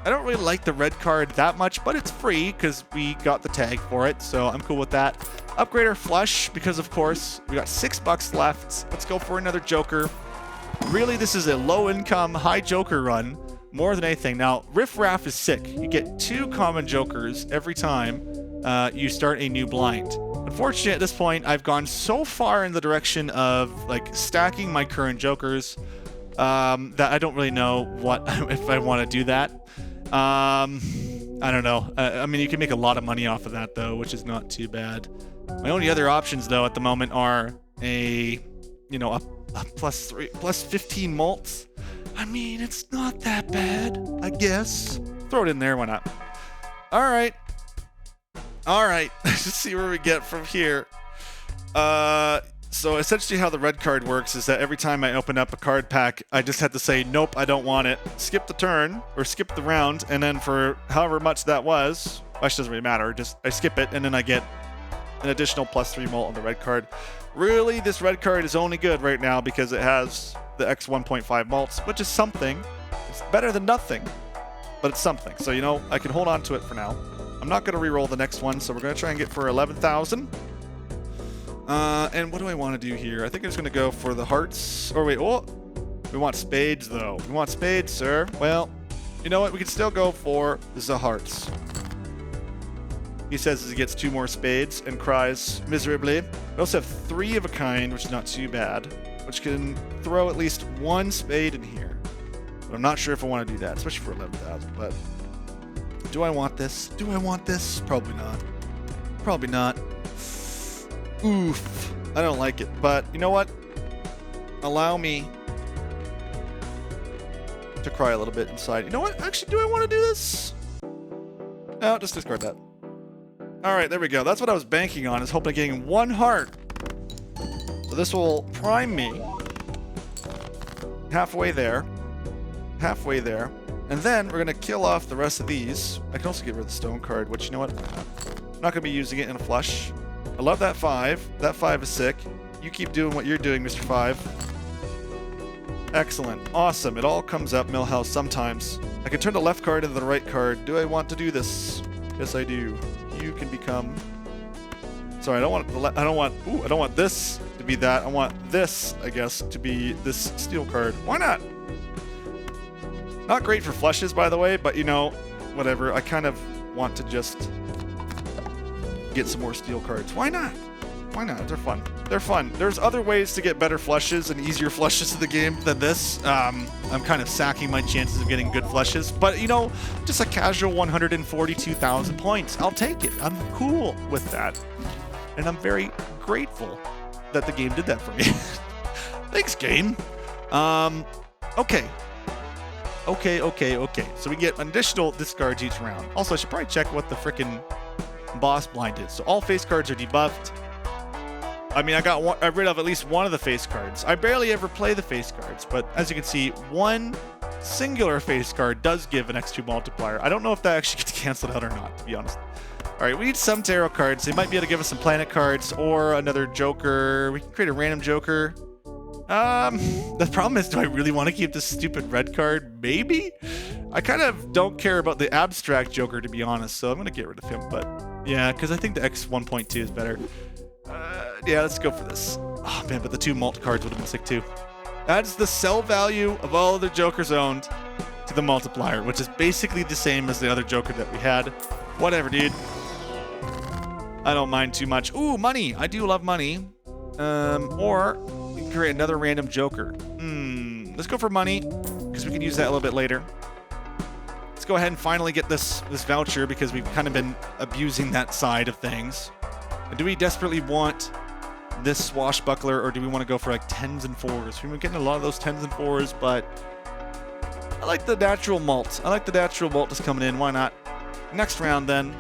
I don't really like the red card that much, but it's free because we got the tag for it, so I'm cool with that. Upgrade our flush because, of course, we got $6 left. Let's go for another joker. Really, this is a low-income, high joker run more than anything. Now, Riff Raff is sick. You get 2 common jokers every time you start a new blind. Unfortunately, at this point, I've gone so far in the direction of like stacking my current jokers that I don't really know what if I want to do that. I don't know. I mean, you can make a lot of money off of that, though, which is not too bad. My only other options, though, at the moment are a plus 15 malts. I mean, it's not that bad, I guess. Throw it in there, why not? All right. Let's see where we get from here. So essentially how the red card works is that every time I open up a card pack, I just have to say, nope, I don't want it. Skip the turn, or skip the round, and then for however much that was, actually doesn't really matter, just I skip it, and then I get an additional +3 mult on the red card. Really, this red card is only good right now because it has the X 1.5 malts, which is something. It's better than nothing, but it's something. So, I can hold on to it for now. I'm not going to re-roll the next one, so we're going to try and get for 11,000. And what do I want to do here? I think I'm just going to go for the hearts. Or wait, we want spades, though. We want spades, sir. Well, you know what? We can still go for the hearts. He says as he gets 2 more spades and cries miserably. We also have 3 of a kind, which is not too bad, which can throw at least 1 spade in here. But I'm not sure if I want to do that, especially for 11,000. But do I want this? Do I want this? Probably not. Probably not. Oof. I don't like it. But you know what? Allow me to cry a little bit inside. You know what? Actually, do I want to do this? No, just discard that. All right, there we go. That's what I was banking on, is hoping of getting 1 heart. So this will prime me halfway there. Halfway there. And then we're going to kill off the rest of these. I can also get rid of the stone card, which, you know what? I'm not going to be using it in a flush. I love that 5. That 5 is sick. You keep doing what you're doing, Mr. 5. Excellent. Awesome. It all comes up, Millhouse, sometimes. I can turn the left card into the right card. Do I want to do this? Yes, I do. You can become... Sorry, I don't want this to be that. I want this, I guess, to be this steel card. Why not? Not great for flushes, by the way, but, whatever. I kind of want to just get some more steel cards. Why not? Why not? They're fun. They're fun. There's other ways to get better flushes and easier flushes in the game than this. I'm kind of sacking my chances of getting good flushes, but just a casual 142,000 points. I'll take it. I'm cool with that. And I'm very grateful that the game did that for me. Thanks, game. Okay. Okay. So we get additional discards each round. Also, I should probably check what the frickin' boss blind is. So all face cards are debuffed. I mean, I got rid of at least one of the face cards. I barely ever play the face cards, but as you can see, one singular face card does give an X2 multiplier. I don't know if that actually gets canceled out or not, to be honest. All right, we need some tarot cards. They might be able to give us some planet cards or another joker. We can create a random joker. The problem is, do I really want to keep this stupid red card? Maybe? I kind of don't care about the abstract joker, to be honest, so I'm going to get rid of him. But yeah, because I think the X 1.2 is better. Yeah, let's go for this. Oh, man, but the 2 mult cards would have been sick, too. Adds the sell value of all other jokers owned to the multiplier, which is basically the same as the other joker that we had. Whatever, dude. I don't mind too much. Ooh, money. I do love money. Or you can create another random joker. Let's go for money, because we can use that a little bit later. Let's go ahead and finally get this voucher, because we've kind of been abusing that side of things. And do we desperately want this swashbuckler, or do we want to go for like 10s and 4s? We've been getting a lot of those 10s and 4s, but I like the natural malt. I like the natural malt that's coming in. Why not? Next round, then.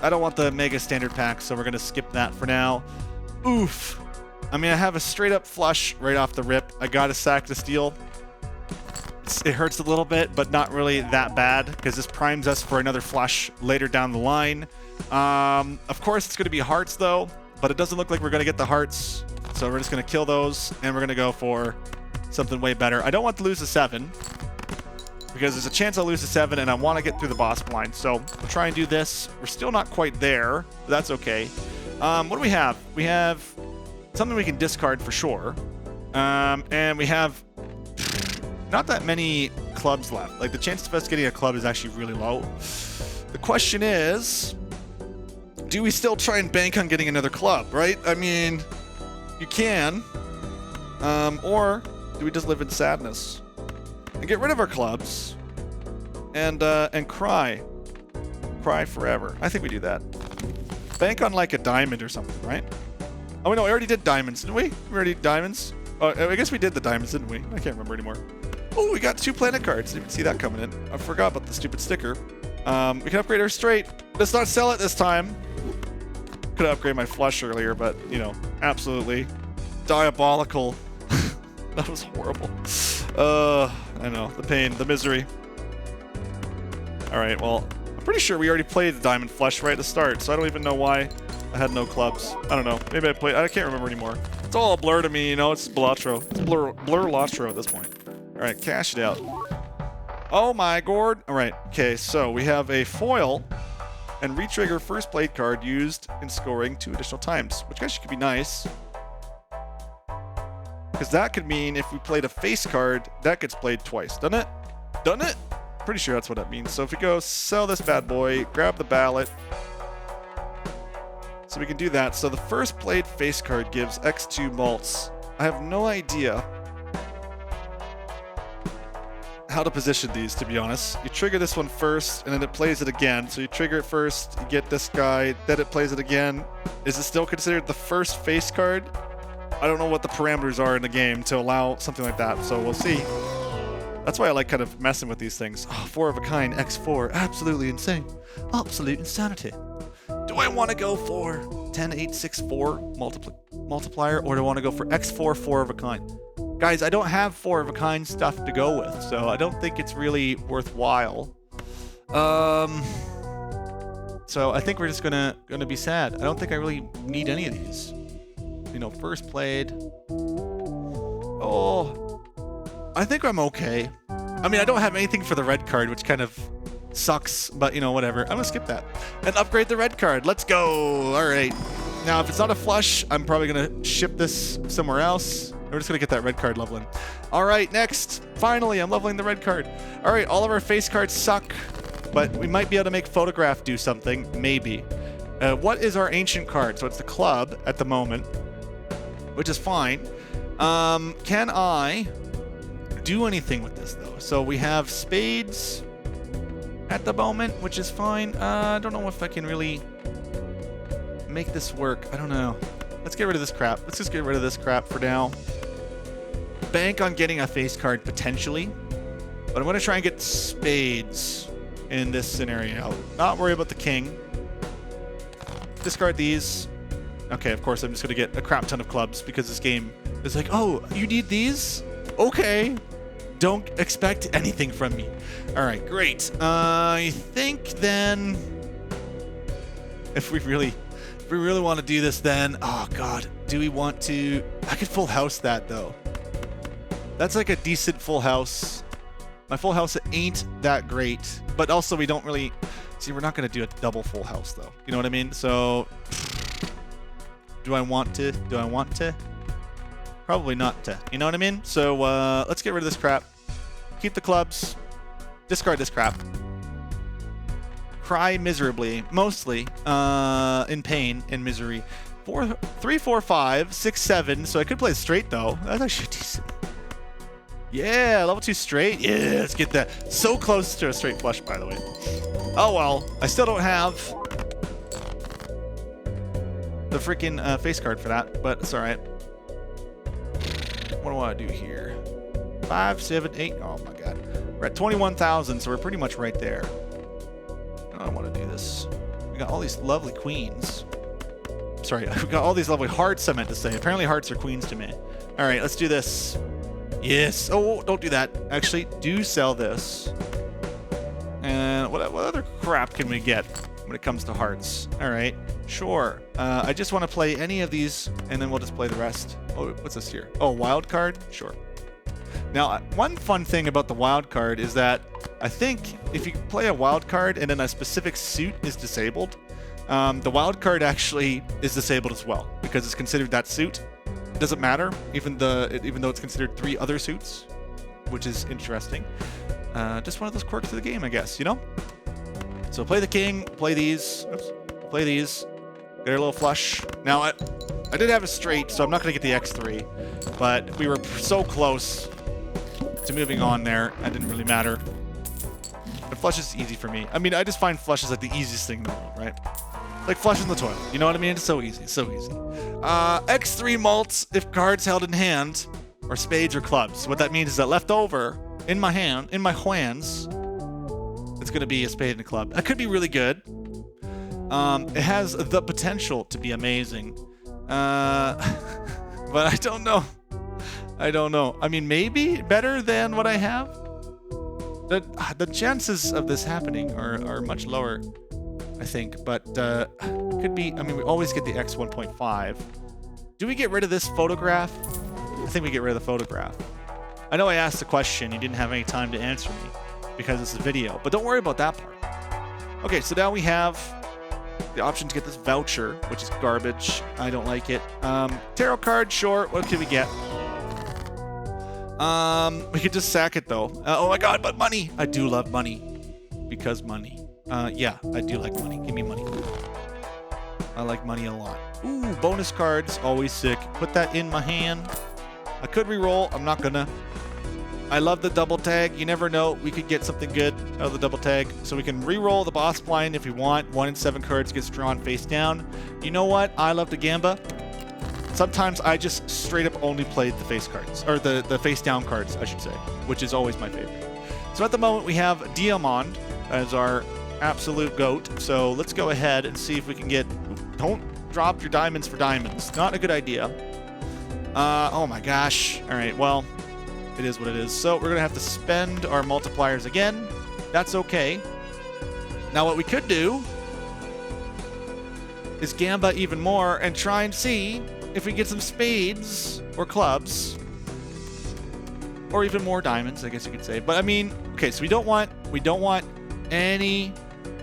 I don't want the mega standard pack, so we're going to skip that for now. Oof. I mean, I have a straight up flush right off the rip. I got a sack to steal. It hurts a little bit, but not really that bad, because this primes us for another flush later down the line. Of course, it's going to be hearts, though, but it doesn't look like we're going to get the hearts, so we're just going to kill those, and we're going to go for something way better. I don't want to lose the 7, because there's a chance I'll lose the 7, and I want to get through the boss blind, so we'll try and do this. We're still not quite there, but that's okay. What do we have? We have something we can discard for sure, and we have not that many clubs left. Like, the chance of us getting a club is actually really low. The question is, do we still try and bank on getting another club, right? I mean, you can, or do we just live in sadness and get rid of our clubs and cry forever? I think we do that. Bank on like a diamond or something, right? Oh no, we already did diamonds, didn't we? We already did diamonds. Oh, I guess we did the diamonds, didn't we? I can't remember anymore. Oh, we got 2 planet cards. Didn't even see that coming in. I forgot about the stupid sticker. We can upgrade our straight. Let's not sell it this time. Could have upgraded my flush earlier, but, you know, absolutely diabolical. That was horrible. I know. The pain, the misery. Alright, well, I'm pretty sure we already played the diamond flush right at the start, so I don't even know why I had no clubs. I don't know. Maybe I played... I can't remember anymore. It's all a blur to me, you know? It's Balatro. It's blur-latro at this point. Alright, cash it out. Oh my gourd. Alright, okay, so we have a foil and retrigger first played card used in scoring 2 additional times, which actually could be nice. Because that could mean if we played a face card, that gets played twice, doesn't it? Doesn't it? Pretty sure that's what that means. So if we go sell this bad boy, grab the ballot. So we can do that. So the first played face card gives X2 malts. I have no idea how to position these, to be honest. You trigger this one first, and then it plays it again. So you trigger it first, you get this guy, then it plays it again. Is it still considered the first face card? I don't know what the parameters are in the game to allow something like that, so we'll see. That's why I like kind of messing with these things. Oh, 4 of a kind, X4, absolutely insane. Absolute insanity. Do I want to go for 10, 8, 6, 4 multiplier, or do I want to go for X4, 4 of a kind? Guys, I don't have 4 of a kind stuff to go with, so I don't think it's really worthwhile. So I think we're just gonna be sad. I don't think I really need any of these. You know, first played. Oh, I think I'm okay. I mean, I don't have anything for the red card, which kind of sucks, but you know, whatever. I'm gonna skip that and upgrade the red card. Let's go. All right. Now, if it's not a flush, I'm probably gonna ship this somewhere else. We're just gonna get that red card leveling. All right, next. Finally, I'm leveling the red card. All right, all of our face cards suck, but we might be able to make photograph do something, maybe. What is our ancient card? So it's the club at the moment, which is fine. Can I do anything with this though? So we have spades at the moment, which is fine. I don't know if I can really make this work. I don't know. Let's get rid of this crap. Let's just get rid of this crap for now. Bank on getting a face card potentially, but I'm going to try and get spades in this scenario. Not worry about the king. Discard these. Okay, of course I'm just going to get a crap ton of clubs because this game is like, oh, you need these? Okay. Don't expect anything from me. All right, great. I think then if we really want to do this, then, oh God, do we want to? I could full house that though. That's like a decent full house. My full house ain't that great, but also we don't really, see, we're not going to do a double full house though. You know what I mean? So do I want to? Do I want to? Probably not to. You know what I mean? So let's get rid of this crap. Keep the clubs. Discard this crap. Cry miserably, mostly in pain and misery. 3, 4, 5, 6, 7. So I could play straight though. That's actually decent. Yeah, level 2 straight. Yeah, let's get that. So close to a straight flush, by the way. Oh, well. I still don't have the freaking face card for that, but it's all right. What do I want to do here? 5, 7, 8. Oh, my God. We're at 21,000, so we're pretty much right there. I don't want to do this. We got all these lovely queens. Sorry, we got all these lovely hearts, I meant to say. Apparently hearts are queens to me. All right, let's do this. Yes. Oh, don't do that. Actually, do sell this. And what other crap can we get when it comes to hearts? All right, sure. I just want to play any of these, and then we'll just play the rest. Oh, what's this here? Oh, wild card? Sure. Now, one fun thing about the wild card is that I think if you play a wild card and then a specific suit is disabled, the wild card actually is disabled as well because it's considered that suit. It doesn't matter, even though it's considered 3 other suits, which is interesting. Just one of those quirks of the game, I guess, you know? So play the king, play these. Oops, play these. Get a little flush. Now, I did have a straight, so I'm not going to get the X3, but we were so close to moving on there. That didn't really matter. But flush is easy for me. I mean, I just find flush is like the easiest thing in the world, right? Like flushing the toilet. You know what I mean? It's so easy. So easy. X3 mults if cards held in hand, or spades or clubs. What that means is that left over in my hands, it's going to be a spade and a club. That could be really good. It has the potential to be amazing. But I don't know. I don't know. I mean, maybe better than what I have. The chances of this happening are much lower, I think. But could be. I mean, we always get the X 1.5. Do we get rid of this photograph? I think we get rid of the photograph. I know I asked the question. You didn't have any time to answer me because it's a video. But don't worry about that part. Okay, so now we have the option to get this voucher, which is garbage. I don't like it. Tarot card, sure. What can we get? We could just sack it though. Oh my God, but money! I do love money. Because money. Yeah, I do like money. Give me money. I like money a lot. Ooh, bonus cards, always sick. Put that in my hand. I could re-roll. I'm not gonna. I love the double tag. You never know. We could get something good out of the double tag. So we can re-roll the boss blind if we want. 1 in 7 cards gets drawn face down. You know what? I love the gamba. Sometimes I just straight up only played the face cards. Or the face down cards, I should say. Which is always my favorite. So at the moment we have Diamond as our absolute GOAT. So let's go ahead and see if we can get... Don't drop your diamonds for diamonds. Not a good idea. Oh my gosh. Alright, well... It is what it is. So we're going to have to spend our multipliers again. That's okay. Now what we could do is gamba even more and try and see if we get some spades or clubs or even more diamonds, I guess you could say. But I mean, okay, so we don't want any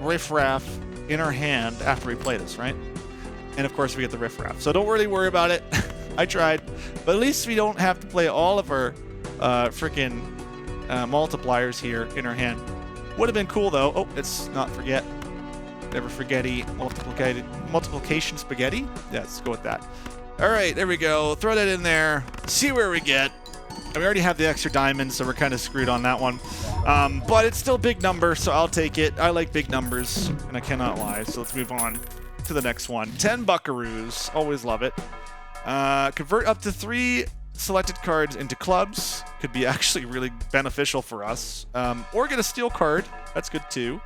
riffraff in our hand after we play this, right? And of course we get the riffraff. So don't really worry about it. I tried, but at least we don't have to play all of our freaking multipliers here in our hand. Would have been cool though. Oh, let's not forget. Never forgetty multiplication spaghetti. Yeah, let's go with that. All right, there we go. Throw that in there. See where we get. And we already have the extra diamonds, so we're kind of screwed on that one. But it's still big number, so I'll take it. I like big numbers, and I cannot lie. So let's move on to the next one. 10 buckaroos. Always love it. Convert up to 3 selected cards into clubs. Could be actually really beneficial for us. Or get a steel card. That's good too.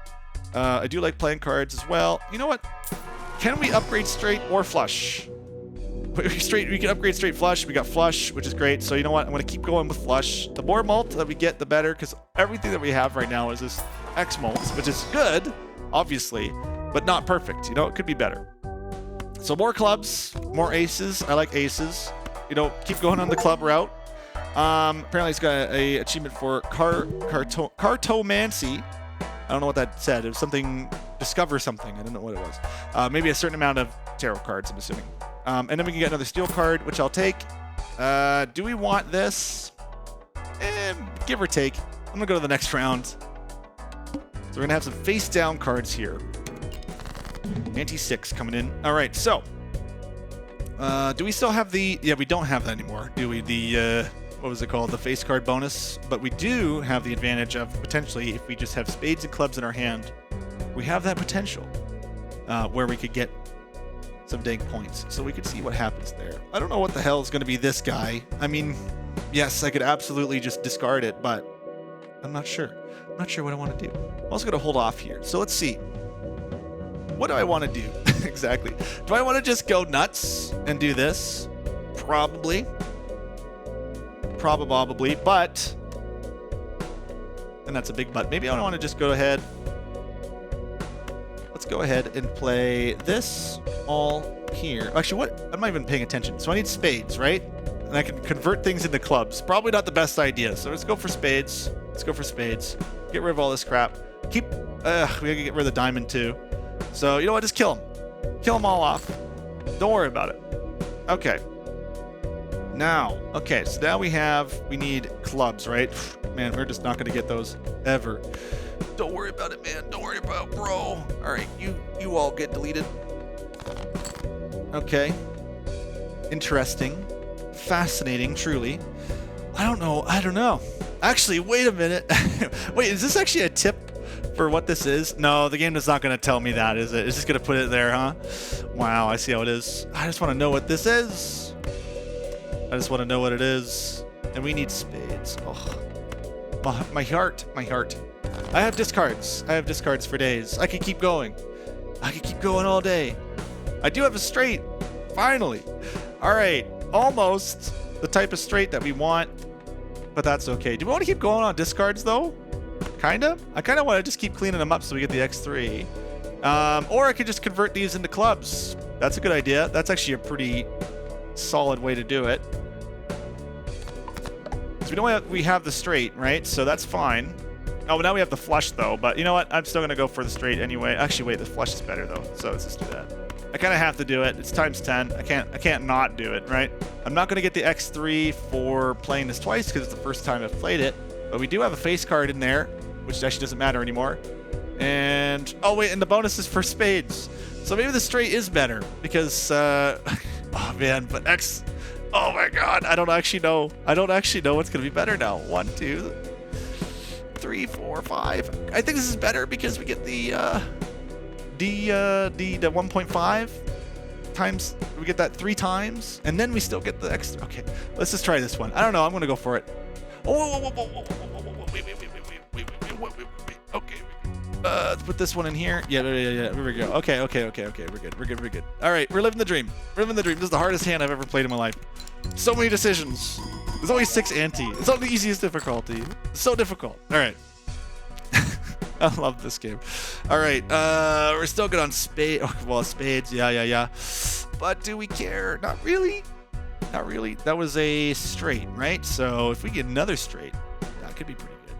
I do like playing cards as well. You know what? Can we upgrade straight or flush? We can upgrade straight flush. We got flush, which is great. So you know what? I'm going to keep going with flush. The more mult that we get, the better, because everything that we have right now is this X mults, which is good, obviously, but not perfect. You know, it could be better. So more clubs, more aces. I like aces. You know, keep going on the club route. Apparently, it's got a achievement for cartomancy. I don't know what that said. It was something, discover something. I don't know what it was. Maybe a certain amount of tarot cards, I'm assuming. And then we can get another steel card, which I'll take. Do we want this? Give or take. I'm going to go to the next round. So we're going to have some face down cards here. Anti-6 coming in. All right, so. Do we still have the... Yeah, we don't have that anymore, do we? The... what was it called, the face card bonus, but we do have the advantage of potentially, if we just have spades and clubs in our hand, we have that potential where we could get some dang points. So we could see what happens there. I don't know what the hell is going to be this guy. I mean, yes, I could absolutely just discard it, but I'm not sure. I'm not sure what I want to do. I'm also going to hold off here. So let's see. What do I want to do? Exactly. Do I want to just go nuts and do this? Probably. Probably, but... And that's a big but. Maybe I want to just go ahead. Let's go ahead and play this all here. Actually, what? I'm not even paying attention. So I need spades, right? And I can convert things into clubs. Probably not the best idea. So let's go for spades. Let's go for spades. Get rid of all this crap. We gotta get rid of the diamond too. So, you know what? Just kill them. Kill them all off. Don't worry about it. Okay. Now, okay, so now we need clubs, right? Man, we're just not gonna get those ever. Don't worry about it, man. Don't worry about it, bro. All right, you all get deleted. Okay. Interesting. Fascinating, truly. I don't know. Actually, wait a minute. Wait, is this actually a tip for what this is? No, the game is not going to tell me that, is it? It's just going to put it there, huh? Wow, I see how it is. I just want to know what this is. I just want to know what it is. And we need spades. Oh, my heart. I have discards. I have discards for days. I can keep going. I can keep going all day. I do have a straight. Finally. All right. Almost the type of straight that we want, but that's okay. Do we want to keep going on discards, though? Kinda? I kind of want to just keep cleaning them up so we get the X3. Or I could just convert these into clubs. That's a good idea. That's actually a pretty solid way to do it. So we know we have the straight, right? So that's fine. Oh, now we have the flush, though. But you know what? I'm still going to go for the straight anyway. Actually, wait, the flush is better, though. So let's just do that. I kind of have to do it. It's times 10. I can't not do it, right? I'm not going to get the X3 for playing this twice because it's the first time I've played it. But we do have a face card in there, which actually doesn't matter anymore. And, oh wait, and the bonus is for spades. So maybe the straight is better because, oh man, but X, oh my God, I don't actually know. I don't actually know what's going to be better now. 1, 2, 3, 4, 5. I think this is better because we get the 1.5 times, we get that 3 times, and then we still get the extra. Okay, let's just try this one. I don't know, I'm going to go for it. Oh, wait. Okay. Let's put this one in here. Yeah. Here we go. Okay. We're good. All right, we're living the dream. This is the hardest hand I've ever played in my life. So many decisions. There's only 6 ante. It's on the easiest difficulty. It's so difficult. All right. I love this game. All right, we're still good on spades. Oh, well, spades. Yeah. But do we care? Not really. Not really. That was a straight, right? So if we get another straight, that could be pretty good.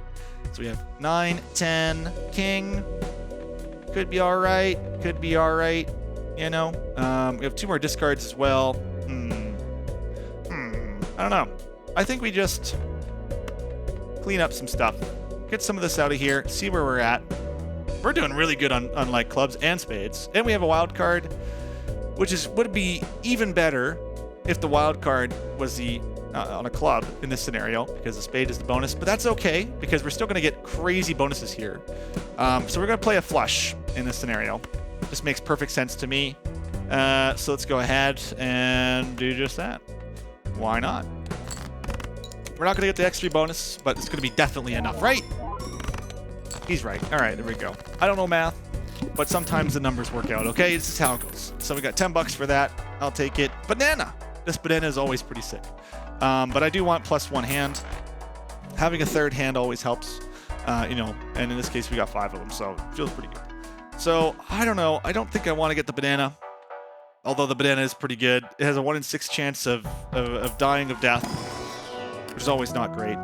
So we have 9, 10, king. Could be all right. You know. We have 2 more discards as well. I don't know. I think we just clean up some stuff. Get some of this out of here. See where we're at. We're doing really good on like clubs and spades. And we have a wild card, which would be even better if the wild card was the on a club in this scenario, because the spade is the bonus. But that's okay, because we're still going to get crazy bonuses here. So we're going to play a flush in this scenario. This makes perfect sense to me. So let's go ahead and do just that. Why not? We're not going to get the X3 bonus, but it's going to be definitely enough, right? He's right. All right, there we go. I don't know math, but sometimes the numbers work out, okay? This is how it goes. So we got 10 bucks for that. I'll take it. Banana. This banana is always pretty sick. But I do want +1 hand. Having a third hand always helps, you know, and in this case, we got 5 of them, so it feels pretty good. So, I don't know. I don't think I want to get the banana, although the banana is pretty good. It has a 1 in 6 chance of dying of death, which is always not great.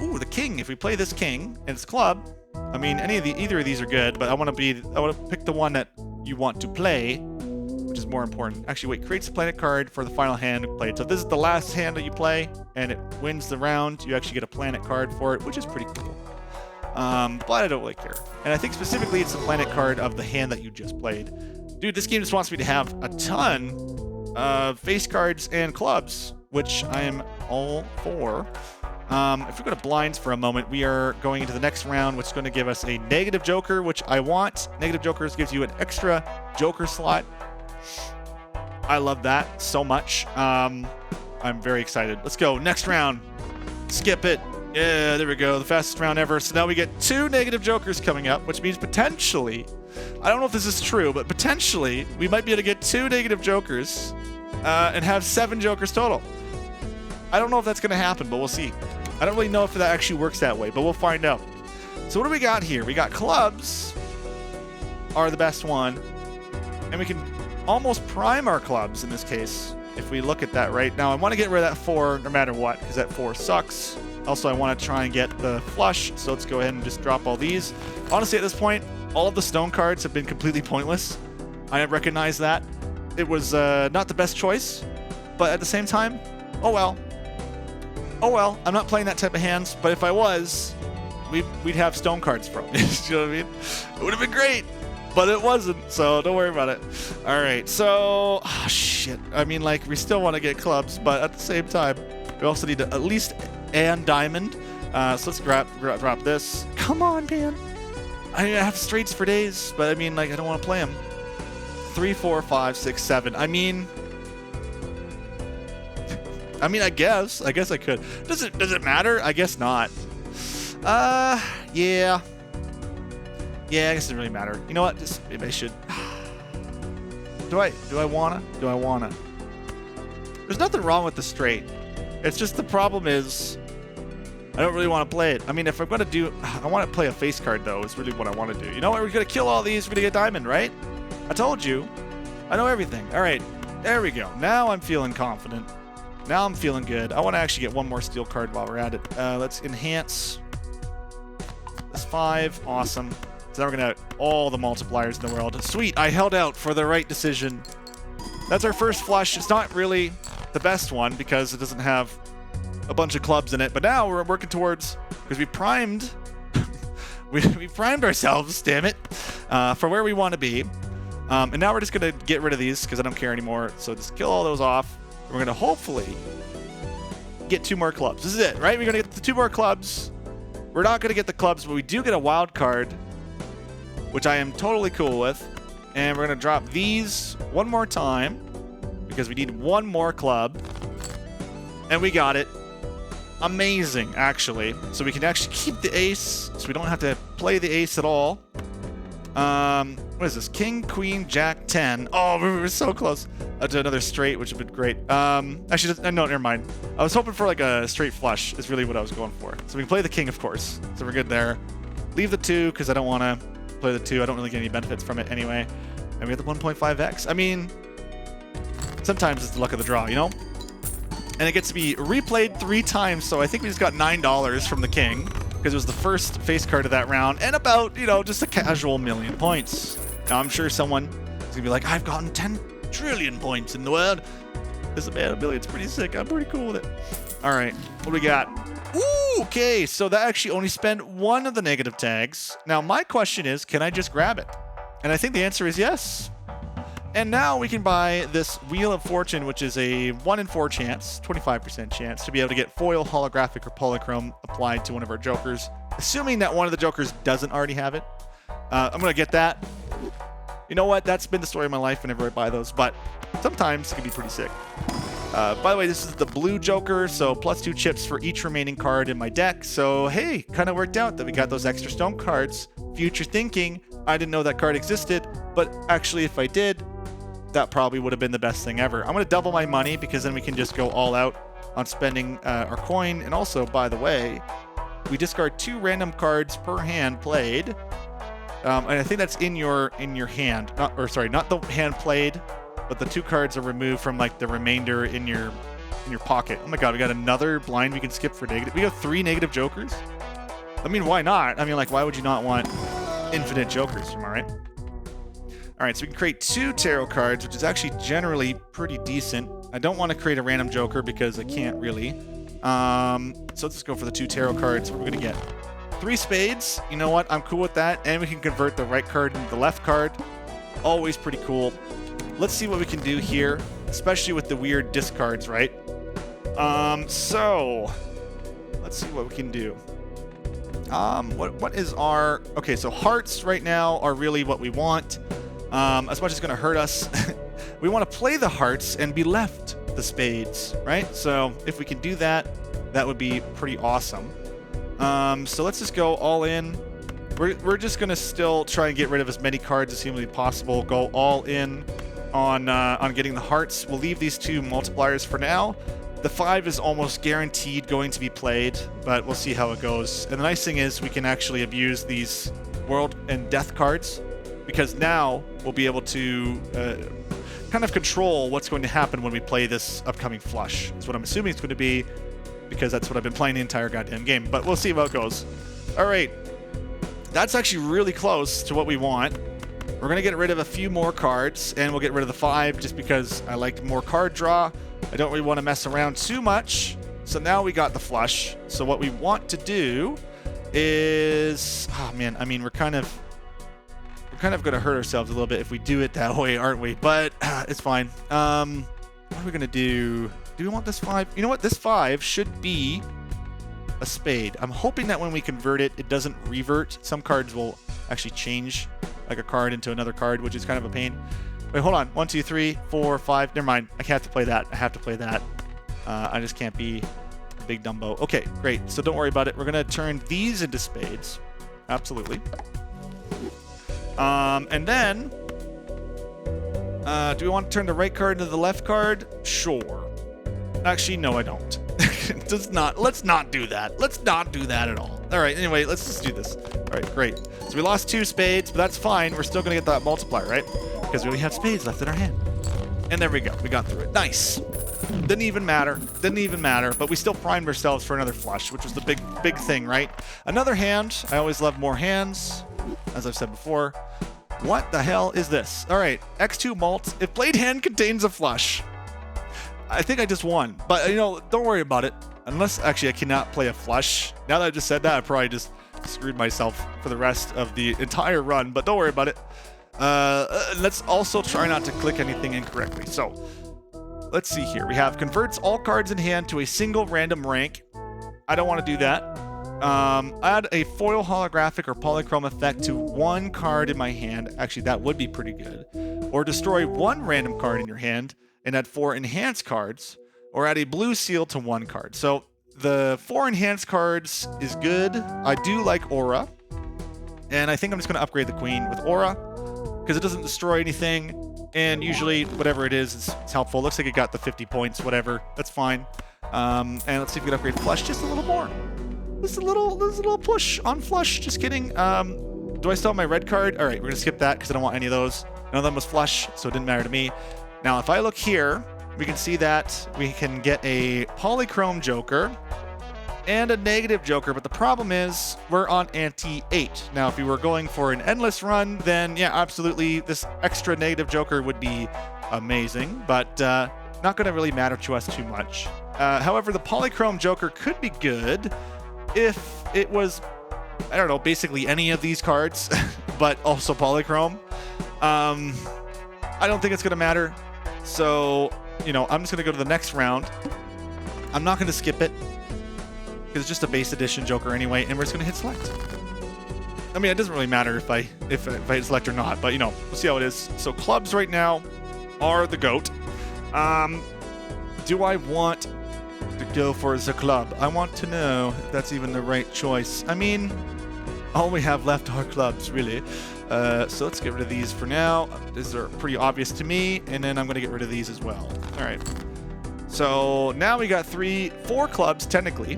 Ooh, the king. If we play this king and it's club, I mean, either of these are good, but I want to pick the one that you want to play, which is more important. Actually, wait, creates a planet card for the final hand played. So if this is the last hand that you play and it wins the round, you actually get a planet card for it, which is pretty cool. But I don't really care. And I think specifically it's the planet card of the hand that you just played. Dude, this game just wants me to have a ton of face cards and clubs. which I am all for. If we go to blinds for a moment, we are going into the next round, which is going to give us a negative joker, which I want. Negative jokers gives you an extra joker slot. I love that so much. I'm very excited. Let's go. Next round. Skip it. Yeah, there we go. The fastest round ever. So now we get 2 negative jokers coming up, which means potentially, I don't know if this is true, but potentially we might be able to get 2 negative jokers and have 7 jokers total. I don't know if that's going to happen, but we'll see. I don't really know if that actually works that way, but we'll find out. So what do we got here? We got clubs are the best one, and we can almost prime our clubs in this case if we look at that right now. I want to get rid of that 4 no matter what, because that 4 sucks. Also, I want to try and get the flush, so let's go ahead and just drop all these. Honestly, at this point, all of the stone cards have been completely pointless. I recognize that. It was not the best choice, but at the same time, oh well. Oh well, I'm not playing that type of hands, but if I was, we'd have stone cards from it. You know what I mean? It would have been great, but it wasn't, so don't worry about it. All right, so, oh, shit. I mean, like, we still want to get clubs, but at the same time, we also need to at least and diamond. So let's drop this. Come on, man. I have straights for days, but I mean, like, I don't want to play them. 3, 4, 5, 6, 7. I mean, I guess I could. Does it matter? I guess not. Yeah. Yeah, I guess it doesn't really matter. You know what? Just maybe I should. Do I wanna? There's nothing wrong with the straight. It's just the problem is I don't really want to play it. I mean, if I'm gonna do, I want to play a face card though. Is really what I want to do. You know what? We're gonna kill all these. We're gonna get diamond, right? I told you. I know everything. All right, there we go. Now I'm feeling confident. Now I'm feeling good. I want to actually get one more steel card while we're at it. Let's enhance. That's 5. Awesome. So now we're gonna have all the multipliers in the world. Sweet. I held out for the right decision. That's our first flush. It's not really the best one because it doesn't have a bunch of clubs in it. But now we're working towards, because we primed, we primed ourselves. Damn it, for where we want to be. And now we're just gonna get rid of these because I don't care anymore. So just kill all those off. We're going to hopefully get 2 more clubs. This is it, right? We're going to get the 2 more clubs. We're not going to get the clubs, but we do get a wild card, which I am totally cool with. And we're going to drop these one more time because we need 1 more club. And we got it. Amazing, actually. So we can actually keep the ace, so we don't have to play the ace at all. What is this? King, Queen, Jack, 10. Oh, we were so close to another straight, which would be great. Actually, no, never mind. I was hoping for like a straight flush is really what I was going for. So we can play the king, of course. So we're good there. Leave the 2 because I don't want to play the 2. I don't really get any benefits from it anyway. And we have the 1.5x. I mean, sometimes it's the luck of the draw, you know? And it gets to be replayed 3 times, so I think we just got $9 from the king because it was the first face card of that round, and about, you know, just a casual 1,000,000 points. Now, I'm sure someone is going to be like, I've gotten 10 trillion points in the world. This is, man, 1,000,000's pretty sick. I'm pretty cool with it. All right, what do we got? Ooh, okay, so that actually only spent 1 of the negative tags. Now, my question is, can I just grab it? And I think the answer is yes. And now we can buy this Wheel of Fortune, which is a 1 in 4 chance, 25% chance, to be able to get foil, holographic, or polychrome applied to one of our jokers, assuming that one of the jokers doesn't already have it. I'm going to get that. You know what? That's been the story of my life whenever I buy those, but sometimes it can be pretty sick. By the way, this is the blue joker, so +2 chips for each remaining card in my deck. So, hey, kind of worked out that we got those extra stone cards. Future thinking, I didn't know that card existed, but actually if I did, that probably would have been the best thing ever. I'm going to double my money because then we can just go all out on spending our coin. And also, by the way, we discard 2 random cards per hand played. And I think that's in your hand. Not the hand played, but the 2 cards are removed from like the remainder in your pocket. Oh my god, we got another blind we can skip for negative. We have 3 negative jokers. I mean, why not? I mean, like, why would you not want infinite jokers? Am I right? All right, so we can create 2 tarot cards, which is actually generally pretty decent. I don't want to create a random joker because I can't really. So let's just go for the 2 tarot cards. What are we going to get? 3 spades. You know what? I'm cool with that. And we can convert the right card into the left card. Always pretty cool. Let's see what we can do here, especially with the weird discards, right? So let's see what we can do. What is our... Okay, so hearts right now are really what we want. As much as it's going to hurt us, we want to play the hearts and be left the spades, right? So if we can do that, that would be pretty awesome. So let's just go all in. We're just going to still try and get rid of as many cards as humanly possible. Go all in on getting the hearts. We'll leave these two multipliers for now. The 5 is almost guaranteed going to be played, but we'll see how it goes. And the nice thing is we can actually abuse these world and death cards, because now we'll be able to kind of control what's going to happen when we play this upcoming flush. That's what I'm assuming it's going to be, because that's what I've been playing the entire goddamn game. But we'll see how it goes. All right. That's actually really close to what we want. We're going to get rid of a few more cards, and we'll get rid of the 5 just because I like more card draw. I don't really want to mess around too much. So now we got the flush. So what we want to do is... Oh, man. I mean, we're kind of going to hurt ourselves a little bit if we do it that way, aren't we? But it's fine. What are we going to do? Do we want this 5? You know what? This 5 should be a spade. I'm hoping that when we convert it, it doesn't revert. Some cards will actually change like a card into another card, which is kind of a pain. Wait, hold on. 1, 2, 3, 4, 5. Never mind. I have to play that. I have to play that. I just can't be a big dumbo. Okay, great. So don't worry about it. We're going to turn these into spades. Absolutely. And then, do we want to turn the right card into the left card? Sure. Actually, no, I don't. Let's not do that. Let's not do that at all. All right, anyway, let's just do this. All right, great. So we lost 2 spades, but that's fine. We're still going to get that multiplier, right? Because we only have spades left in our hand. And there we go. We got through it. Nice. Didn't even matter. Didn't even matter. But we still primed ourselves for another flush, which was the big thing, right? Another hand. I always love more hands, as I've said before. What the hell is this? All right, X2 malt. If played hand contains a flush. I think I just won. But, you know, don't worry about it. Unless, actually, I cannot play a flush. Now that I just said that, I probably just screwed myself for the rest of the entire run. But don't worry about it. Let's also try not to click anything incorrectly. So, let's see here. We have converts all cards in hand to a single random rank. I don't want to do that. Add a foil holographic or polychrome effect to 1 card in my hand. Actually, that would be pretty good. Or destroy 1 random card in your hand and add 4 enhanced cards. Or add a blue seal to 1 card. So the 4 enhanced cards is good. I do like Aura. And I think I'm just going to upgrade the Queen with Aura, because it doesn't destroy anything. And usually, whatever it is, it's helpful. Looks like it got the 50 points, whatever. That's fine. And let's see if we can upgrade Flush just a little more. There's a little push on Flush. Just kidding. Do I still have my red card? All right, we're going to skip that because I don't want any of those. None of them was Flush, so it didn't matter to me. Now, if I look here, we can see that we can get a polychrome joker and a negative joker, but the problem is we're on ante-8. Now, if we were going for an endless run, then yeah, absolutely, this extra negative joker would be amazing, but not going to really matter to us too much. However, the polychrome joker could be good if it was, I don't know, basically any of these cards, but also polychrome. I don't think it's going to matter, so... You know, I'm just going to go to the next round. I'm not going to skip it, because it's just a base edition Joker anyway, and we're just going to hit select. I mean, it doesn't really matter if I hit select or not, but, you know, we'll see how it is. So clubs right now are the GOAT. Do I want to go for the club? I want to know if that's even the right choice. I mean, all we have left are clubs, really. So let's get rid of these for now. These are pretty obvious to me, and then I'm going to get rid of these as well. All right. So now we got 4 clubs technically,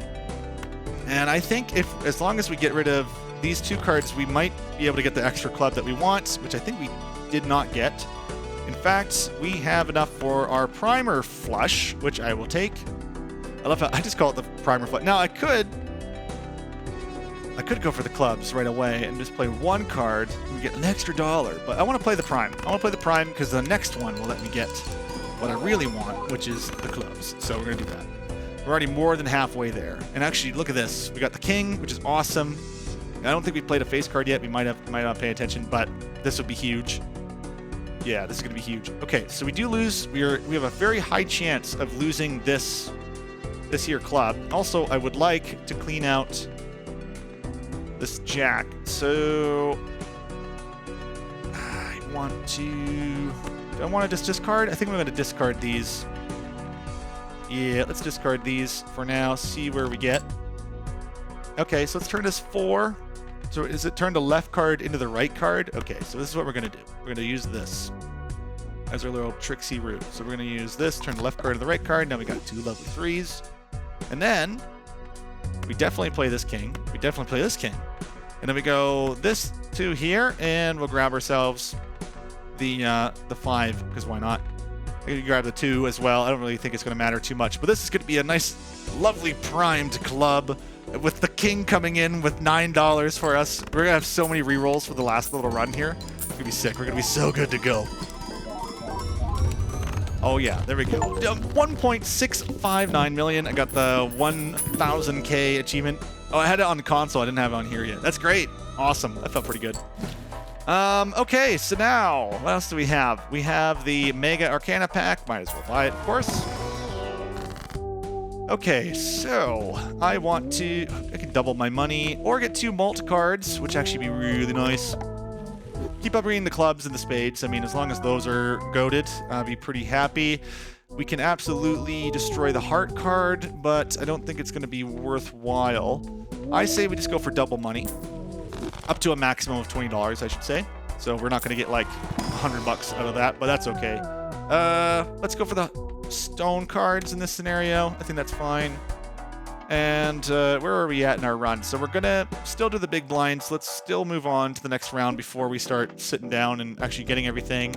and I think as long as we get rid of these 2 cards, we might be able to get the extra club that we want, which I think we did not get. In fact, we have enough for our primer flush, which I will take. I love how I just call it the primer flush. Now I could go for the clubs right away and just play 1 card and get an extra $1, but I want to play the prime. I want to play the prime because the next one will let me get what I really want, which is the clubs. So we're going to do that. We're already more than halfway there. And actually, look at this. We got the king, which is awesome. I don't think we played a face card yet. We might not pay attention, but this would be huge. Yeah, this is going to be huge. Okay, so we do lose. We have a very high chance of losing this this here club. Also, I would like to clean out this jack. So I want to... Do I want to just discard? I think I'm going to discard these. Yeah, let's discard these for now. See where we get. Okay, so let's turn this 4. So is it turn the left card into the right card? Okay, so this is what we're going to do. We're going to use this as our little tricksy route. So we're going to use this, turn the left card to the right card. Now we got 2 lovely 3s. And then we definitely play this king. We definitely play this king. And then we go this 2 here, and we'll grab ourselves the 5, because why not? I can grab the 2 as well. I don't really think it's going to matter too much. But this is going to be a nice, lovely primed club with the king coming in with $9 for us. We're going to have so many rerolls for the last little run here. It's going to be sick. We're going to be so good to go. Oh, yeah. There we go. 1.659 million. I got the 1,000K achievement. Oh, I had it on the console. I didn't have it on here yet. That's great. Awesome. That felt pretty good. Okay, so now, what else do we have? We have the Mega Arcana pack. Might as well buy it, of course. Okay, so I want to... I can double my money or get 2 mult cards, which actually be really nice. Keep up reading the clubs and the spades. I mean, as long as those are goated, I'll be pretty happy. We can absolutely destroy the heart card, but I don't think it's going to be worthwhile. I say we just go for double money. Up to a maximum of $20, I should say. So we're not going to get like $100 out of that, but that's okay. Let's go for the stone cards in this scenario. I think that's fine. And where are we at in our run? So we're going to still do the big blinds. Let's still move on to the next round before we start sitting down and actually getting everything.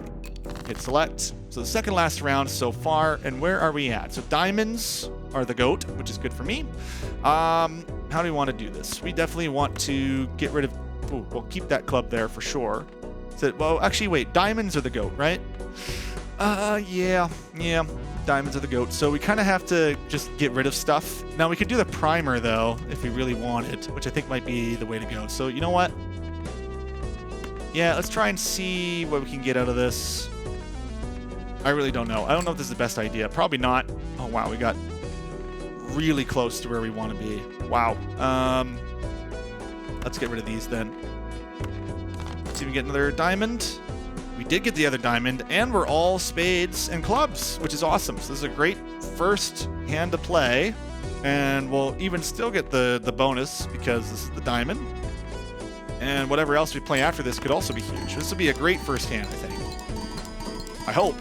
Hit select. So the second last round so far. And where are we at? So diamonds are the GOAT, which is good for me. How do we want to do this? We definitely want to get rid of... Ooh, we'll keep that club there for sure. So, well, actually, wait. Diamonds are the GOAT, right? Yeah. Diamonds are the GOAT. So we kind of have to just get rid of stuff. Now, we could do the primer, though, if we really wanted, which I think might be the way to go. So, you know what? Yeah, let's try and see what we can get out of this. I really don't know. I don't know if this is the best idea. Probably not. Oh, wow. We got really close to where we want to be. Wow. Let's get rid of these then. Let's see if we get another diamond. We did get the other diamond, and we're all spades and clubs, which is awesome. So this is a great first hand to play, and we'll even still get the bonus because this is the diamond. And whatever else we play after this could also be huge. This will be a great first hand, I think. I hope.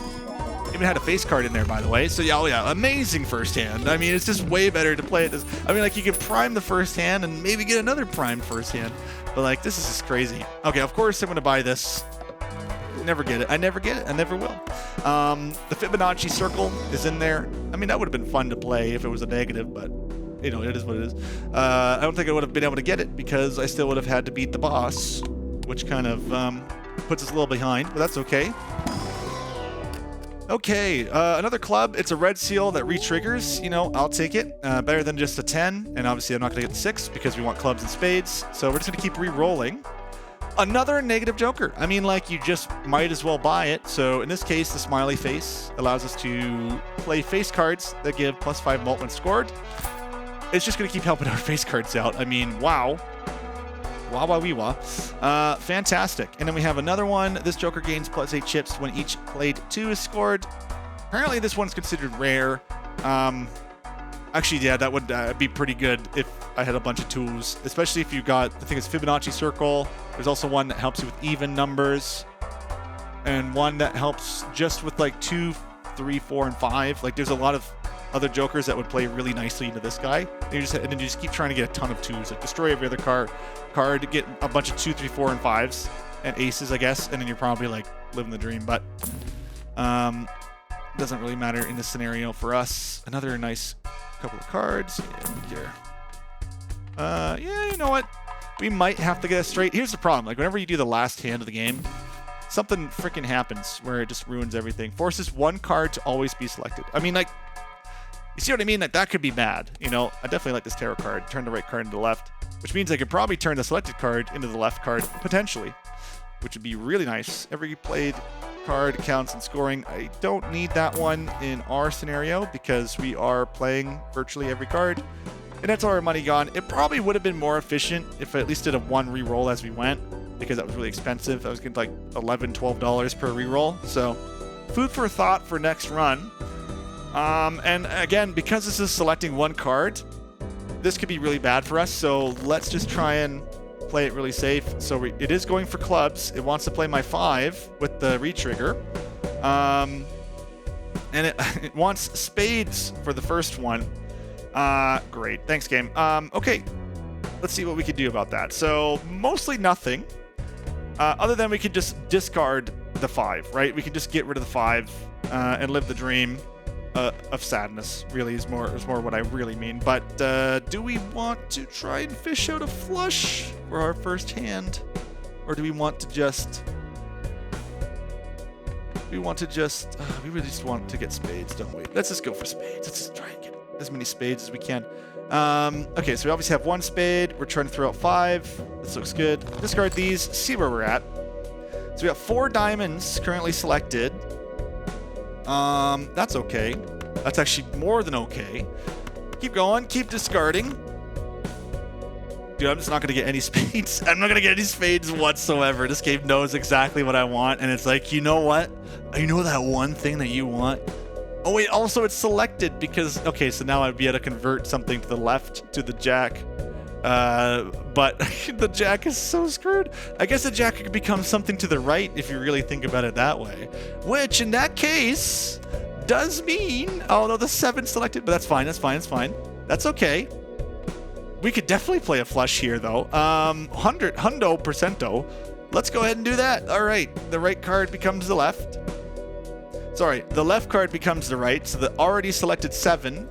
Even had a face card in there, by the way. So yeah, oh yeah, amazing first hand. I mean, it's just way better to play it as... I mean, like, you can prime the first hand and maybe get another primed first hand. But, like, this is just crazy. Okay, of course I'm going to buy this. Never get it. I never get it. I never will. The Fibonacci circle is in there. I mean, that would have been fun to play if it was a negative, but, you know, it is what it is. I don't think I would have been able to get it because I still would have had to beat the boss, which kind of puts us a little behind, but that's okay. Okay, another club. It's a red seal that re-triggers. You know, I'll take it. Better than just a 10, and obviously I'm not going to get the 6 because we want clubs and spades, so we're just going to keep re-rolling. Another negative joker. I mean, like, you just might as well buy it. So in this case, the smiley face allows us to play face cards that give +5 mult when scored. It's just going to keep helping our face cards out. I mean, wow. Wah-wah-wee-wah. Fantastic. And then we have another one. This joker gains +8 chips when each played 2 is scored. Apparently this one's considered rare. Actually, yeah, that would be pretty good if I had a bunch of tools, especially if you got, I think it's Fibonacci circle. There's also one that helps you with even numbers, and one that helps just with like 2, 3, 4, and 5. Like, there's a lot of other jokers that would play really nicely into this guy. And then you just keep trying to get a ton of 2s, like destroy every other card, get a bunch of 2, 3, 4, and 5s, and aces, I guess, and then you're probably like living the dream. But doesn't really matter in this scenario for us. Another nice couple of cards. Yeah, you know what? We might have to get it straight. Here's the problem. Like, whenever you do the last hand of the game, something freaking happens where it just ruins everything. Forces one card to always be selected. I mean, like, you see what I mean? Like, that could be bad. You know, I definitely like this tarot card. Turn the right card into the left, which means I could probably turn the selected card into the left card, potentially, which would be really nice. Every played card counts in scoring. I don't need that one in our scenario because we are playing virtually every card. And that's all our money gone. It probably would have been more efficient if I at least did a one reroll as we went, because that was really expensive. I was getting like $11, $12 per reroll. So food for thought for next run. And again, because this is selecting one card, this could be really bad for us. So let's just try and play it really safe. So it is going for clubs. It wants to play my 5 with the retrigger. And it wants spades for the first one. Great. Thanks, game. Okay. Let's see what we can do about that. So mostly nothing. Other than we could just discard the 5, right? We can just get rid of the 5 and live the dream of sadness. Really is more what I really mean. But do we want to try and fish out a flush for our first hand, or do we want to just? We really just want to get spades, don't we? Let's just go for spades. Let's just try and get as many spades as we can. Okay, so we obviously have 1 spade. We're trying to throw out 5. This looks good. Discard these, see where we're at. So we got 4 diamonds currently selected. That's okay. That's actually more than okay. Keep going, keep discarding. Dude, I'm just not gonna get any spades. I'm not gonna get any spades whatsoever. This game knows exactly what I want, and it's like, you know what? You know that one thing that you want? Oh wait, also it's selected because, okay, so now I'd be able to convert something to the left to the jack. But the jack is so screwed. I guess the jack could become something to the right if you really think about it that way. Which, in that case, does mean... Oh, no, the 7 selected, but that's fine, that's fine, that's fine. That's okay. We could definitely play a flush here, though. Hundo percento. Let's go ahead and do that. All right, the right card becomes the left. Sorry, the left card becomes the right, so the already selected 7.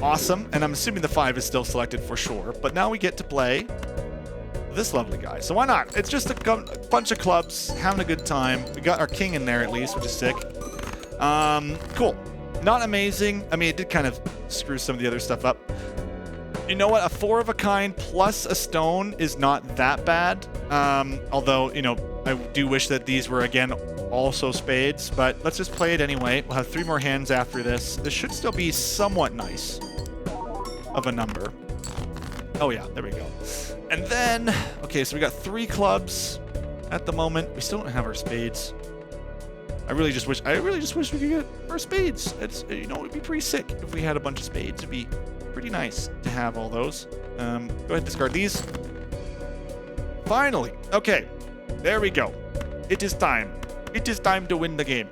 Awesome, and I'm assuming the 5 is still selected for sure. But now we get to play this lovely guy. So why not? It's just a bunch of clubs, having a good time. We got our king in there at least, which is sick. Cool. Not amazing. I mean, it did kind of screw some of the other stuff up. You know what? A 4 of a kind plus a stone is not that bad. Although, you know, I do wish that these were, again, also spades. But let's just play it anyway. We'll have 3 more hands after this. This should still be somewhat nice of a number. Oh, yeah. There we go. And then, okay, so we got 3 clubs at the moment. We still don't have our spades. I really just wish we could get our spades. It's, you know, it'd be pretty sick if we had a bunch of spades. It'd be pretty nice to have all those. Go ahead and discard these. Finally. Okay. There we go. It is time. It is time to win the game.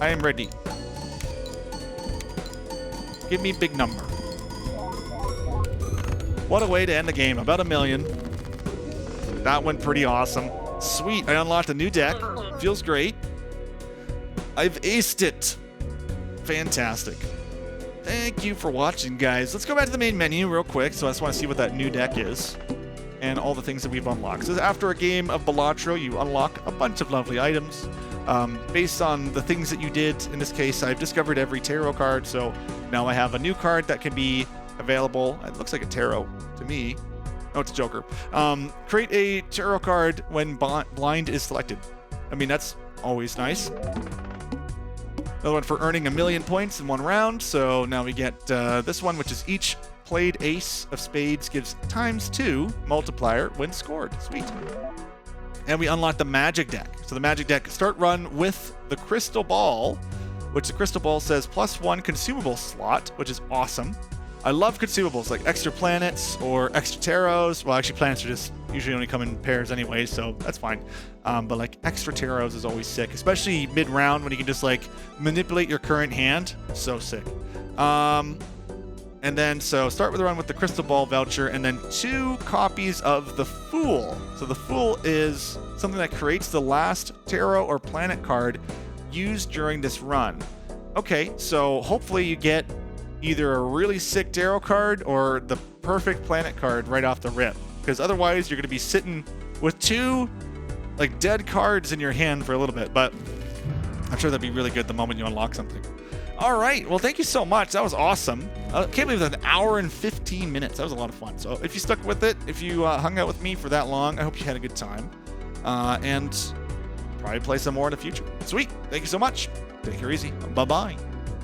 I am ready. Give me a big number. What a way to end the game. About $1 million. That went pretty awesome. Sweet. I unlocked a new deck. Feels great. I've aced it. Fantastic. Thank you for watching, guys. Let's go back to the main menu real quick. So I just want to see what that new deck is and all the things that we've unlocked. So after a game of Balatro, you unlock a bunch of lovely items. Based on the things that you did, in this case, I've discovered every tarot card. So now I have a new card that can be available. It looks like a tarot to me. Oh, it's a Joker. Create a tarot card when blind is selected. I mean, that's always nice. Another one for earning 1,000,000 points in 1 round. So now we get this one, which is each played ace of spades gives ×2 multiplier when scored. Sweet. And we unlock the magic deck. So the magic deck start run with the crystal ball, which the crystal ball says +1 consumable slot, which is awesome. I love consumables like extra planets or extra tarots. Well, actually, planets are just usually only come in pairs anyway, so that's fine. But like extra tarots is always sick, especially mid-round when you can just like manipulate your current hand. So sick. And then so start with the run with the crystal ball voucher, and then 2 copies of the Fool. So the Fool is something that creates the last tarot or planet card used during this run. Okay, so hopefully you get either a really sick tarot card or the perfect planet card right off the rip, because otherwise you're going to be sitting with 2 like dead cards in your hand for a little bit. But I'm sure that'd be really good the moment you unlock something. All right, well, thank you so much. That was awesome. I can't believe that 1 hour and 15 minutes. That was a lot of fun. So if you stuck with it, if you hung out with me for that long, I hope you had a good time. And probably play some more in the future. Sweet. Thank you so much. Take her easy. Bye-bye.